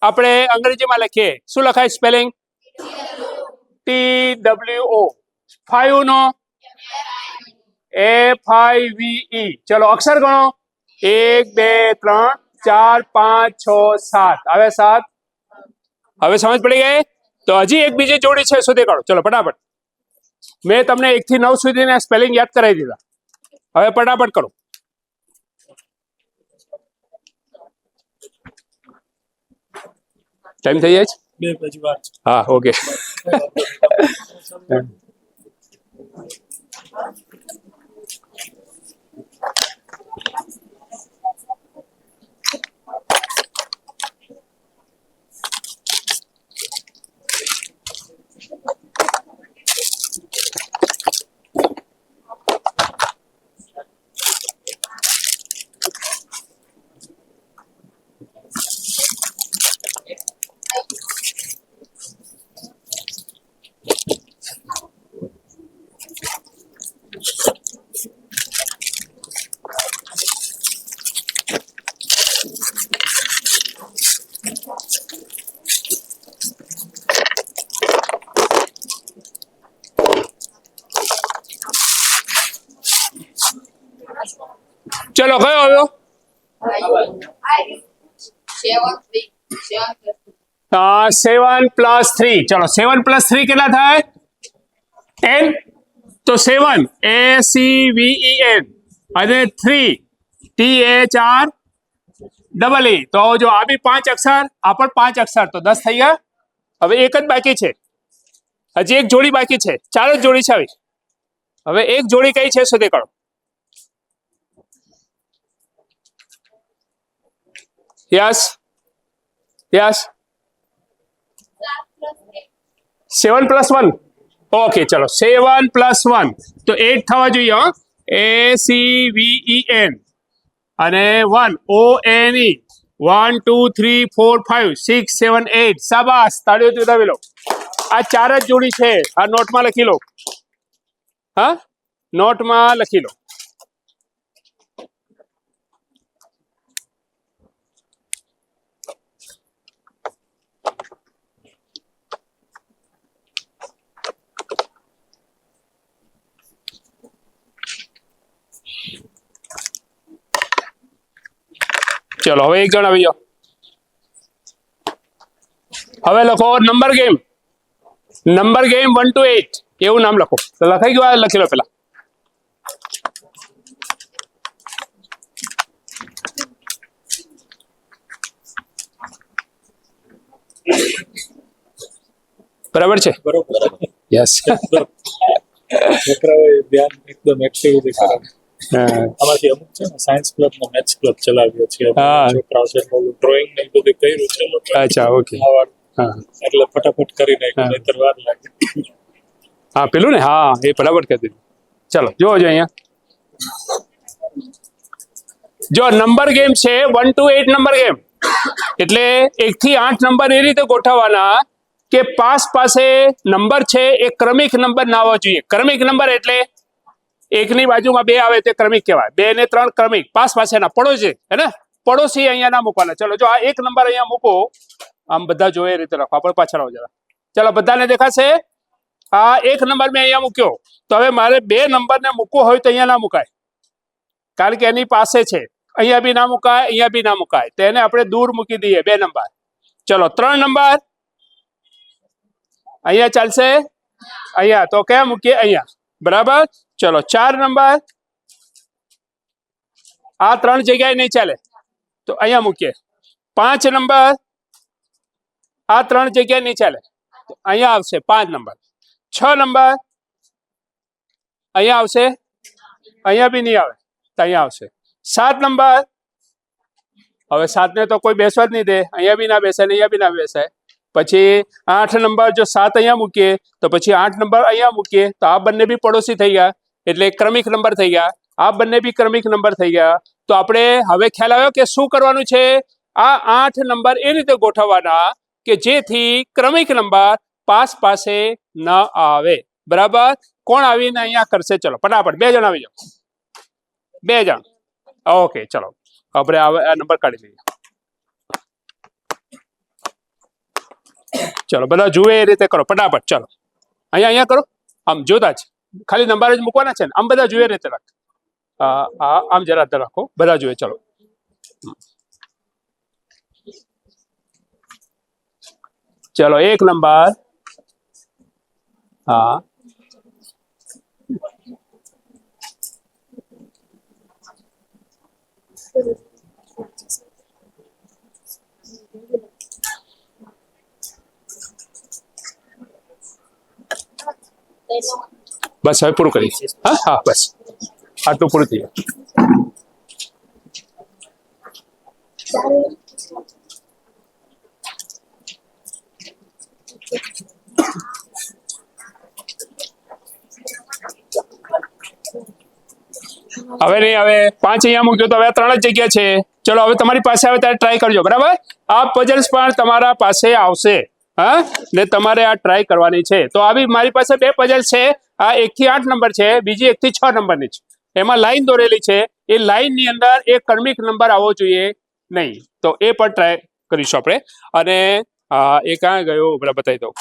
આપણે અંગ્રેજીમાં લખીએ. શું લખાય સ્પેલિંગ? TWO. 5 નો FIVE. ચલો, અક્ષર ગણો. 1 2 3 4 5 6 7. હવે 7. હવે સમજ પડી ગઈ? તો હજી એક બીજી જોડી છે, શોધી કાઢો. ચલો, ફટાફટ. મેં તમને 1 થી 9 સુધીના સ્પેલિંગ યાદ કરાવી દીધા. હવે ફટાફટ કરો. ટાઈમ થઈ જાય છે? 2 પછી વાર છે. હા, ઓકે. ચલો, કયો આવ્યો? 7 + 3. ચલો, 7 + 3 કેટલા થાય? n. તો 7 ACVEN અને 3 THREE. તો જો આ બી 5 અક્ષર, આ પણ 5 અક્ષર, તો 10 થઈ ગયા. હવે એક જ બાકી છે. હજી એક જોડી બાકી છે. 4 જ જોડી છે આવી. હવે એક જોડી કઈ છે શોધી કાઢો. યસ. 7 + 1. ઓકે, ચલો, 7 + 1 તો 8 થવા જોઈએ. ACVEN અને 1 ONE. 1 2 3 4 5 6 7 8. શાબાશ, તાળીઓથી વધાવી લો. આ 4 જ જોડી છે. આ નોટમાં લખી લો. હા, નોટમાં લખી લો. ચલો હવે એક જણ આવી જાઓ. હવે લખો નંબર ગેમ 1 to 8 એવું નામ લખો. તો લખાઈ ગયું? આ લખી લો પેલા. બરાબર છે? યસ. છોકરાઓએ ધ્યાન એકદમ એક્ટિવિટી કરે. આમાંથી અમુક છે ને સાયન્સ ક્લબ ને મેથ્સ ક્લબ ચલાવ્યો છે. હા. છોકરાઓ છે ડ્રોઈંગ ને એ બધું કર્યું છે લોકોએ. અચ્છા, ઓકે. આ વાર હા એટલે ફટાફટ કરી નાખ્યું, હા. નહીંતર વાર લાગે. હા પેલું ને, હા એ બરાબર કરી દીધું. ચલો જોવો જો અહીંયા જો નંબર ગેમ છે 1 to 8 નંબર ગેમ. એટલે 1 થી 8 નંબર એ રીતે ગોઠવવાના કે પાસે નંબર છે એ ક્રમિક નંબર ના હોવો જોઈએ. ક્રમિક નંબર એટલે એકની બાજુમાં 2 આવે તે ક્રમિક કહેવાય. 2 ને 3 ક્રમિક. પાસેના પડોશી હે ને, પડોશી અહીંયા ના મૂકવાના. ચલો જો આ એક નંબર અહીંયા મૂકો, આમ બધા જોઈએ એ રીતે રાખો. આપણે પાછળ આવો જરા. ચલો બધાને દેખાશે? આ એક નંબર મેં અહીંયા મૂક્યો. તો હવે મારે 2 નંબરને મૂકવો હોય તો અહીંયા ના મુકાય, કારણ કે એની પાસે છે. અહીંયા બી ના મુકાય, અહીંયા બી ના મુકાય. તેને આપણે દૂર મૂકી દઈએ 2 નંબર. ચલો 3 નંબર અહીંયા ચાલશે? અહીંયા તો ક્યાં મૂકીએ? અહીંયા. બરાબર. ચલો 4 નંબર આ 3 જગ્યાએ નહીં ચાલે તો અહીંયા મૂકીએ. 5 નંબર આ 3 જગ્યાએ નહીં ચાલે તો અહીંયા આવશે 5 નંબર. 6 નંબર અહીંયા આવશે, અહીંયા બી નહીં આવે તો અહીંયા આવશે. 7 નંબર હવે 7 ને તો કોઈ બેસવા જ નહીં દે, અહીંયા બી ના બેસાય, અહીંયા બી ના બેસાય. પછી 8 નંબર જો 7 અહીંયા મૂકીએ તો પછી 8 નંબર અહીંયા મૂકીએ તો આ બંને બી પડોશી થઈ ગયા, એટલે ક્રમિક નંબર થઈ ગયા. આ બંને બી ક્રમિક નંબર થઈ ગયા. તો આપણે હવે ખ્યાલ આવ્યો કે શું કરવાનું છે? આ 8 નંબર એ રીતે ગોઠવવાના કે જેથી ક્રમિક નંબર પાસે ન આવે. બરાબર. કોણ આવીને અહીંયા કરશે? ચલો ફટાફટ 2 જણ આવી જાઓ. 2 જણ. ઓકે ચલો આપણે આ નંબર કાઢી લઈએ. ચલો બધા જુએ એ રીતે કરો ફટાફટ. ચલો અહીંયા કરો, આમ જોતા જ ખાલી નંબર જ મૂકવાના છે ને, આમ બધા જુએ એ રીતે રાખ. આમ જરા રાખો, બધા જુએ. ચલો ચલો 1 નંબર. હા બસ હવે પૂરું કરી. હા હા બસ આટલું પૂરું થઈ ગયું. હવે નહીં, હવે 5 અહીંયા મૂક્યો તો હવે 3 જ જગ્યા છે. ચલો હવે તમારી પાસે આવે ત્યારે ટ્રાય કરજો. બરાબર. આ પઝલ્સ પણ તમારા પાસે આવશે. હા ને તમારે આ ટ્રાય કરવાની છે. તો આવી મારી પાસે 2 પઝલ્સ છે. આ 1 થી 8 નંબર છે, બીજી 1 થી 6 નંબરની છે. એમાં લાઈન દોરેલી છે. એ લાઈનની અંદર એક ક્રમિક નંબર આવવો જોઈએ નહીં. તો એ પણ ટ્રાય કરીશું આપણે. અને એ ક્યાં ગયો બરાબર બતાવી દઉં.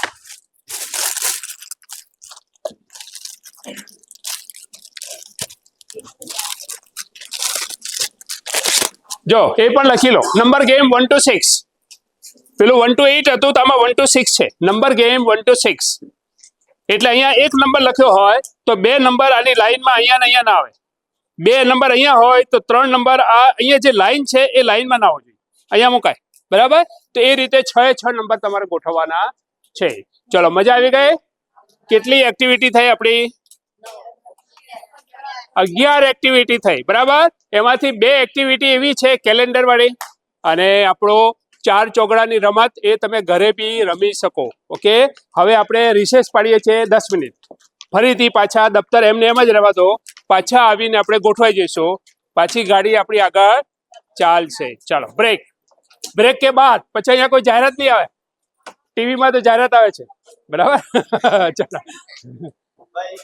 જો એ પણ લખી લો. Number game 1 to 6. પેલું 1 to 8 હતું તો આમાં 1 to 6 છે. Number game 1 to 6. એટલે અહીંયા એક નંબર લખ્યો હોય તો 2 નંબર આની લાઈનમાં અહીંયા ને અહીંયા ના આવે. 2 નંબર અહીંયા હોય તો 3 નંબર આ અહીંયા જે લાઈન છે એ લાઈનમાં ના આવવો જોઈએ, અહીંયા મુકાય. બરાબર. તો એ રીતે 6 નંબર તમારે ગોઠવવાના છે. ચલો મજા આવી ગઈ? કેટલી એક્ટિવિટી થઈ આપણી? 11 એક્ટિવિટી થઈ. બરાબર. એમાંથી 2 એક્ટિવિટી એવી છે કેલેન્ડર વાળી, અને આપણો 4 ચોગડાની રમત એ તમે ઘરે બી રમી શકો. ઓકે. હવે આપણે રિસેસ પાડીએ છીએ 10 મિનિટ. ફરીથી પાછા દફતર એમને એમ જ રહેવા દો, પાછા આવીને આપણે ગોઠવાઈ જઈશું. પાછી ગાડી આપણી આગળ ચાલશે. ચાલો બ્રેક. બ્રેક કે બાદ પછી અહીંયા કોઈ જાહેરાત નહીં આવે. ટીવીમાં તો જાહેરાત આવે છે. બરાબર. ચાલો.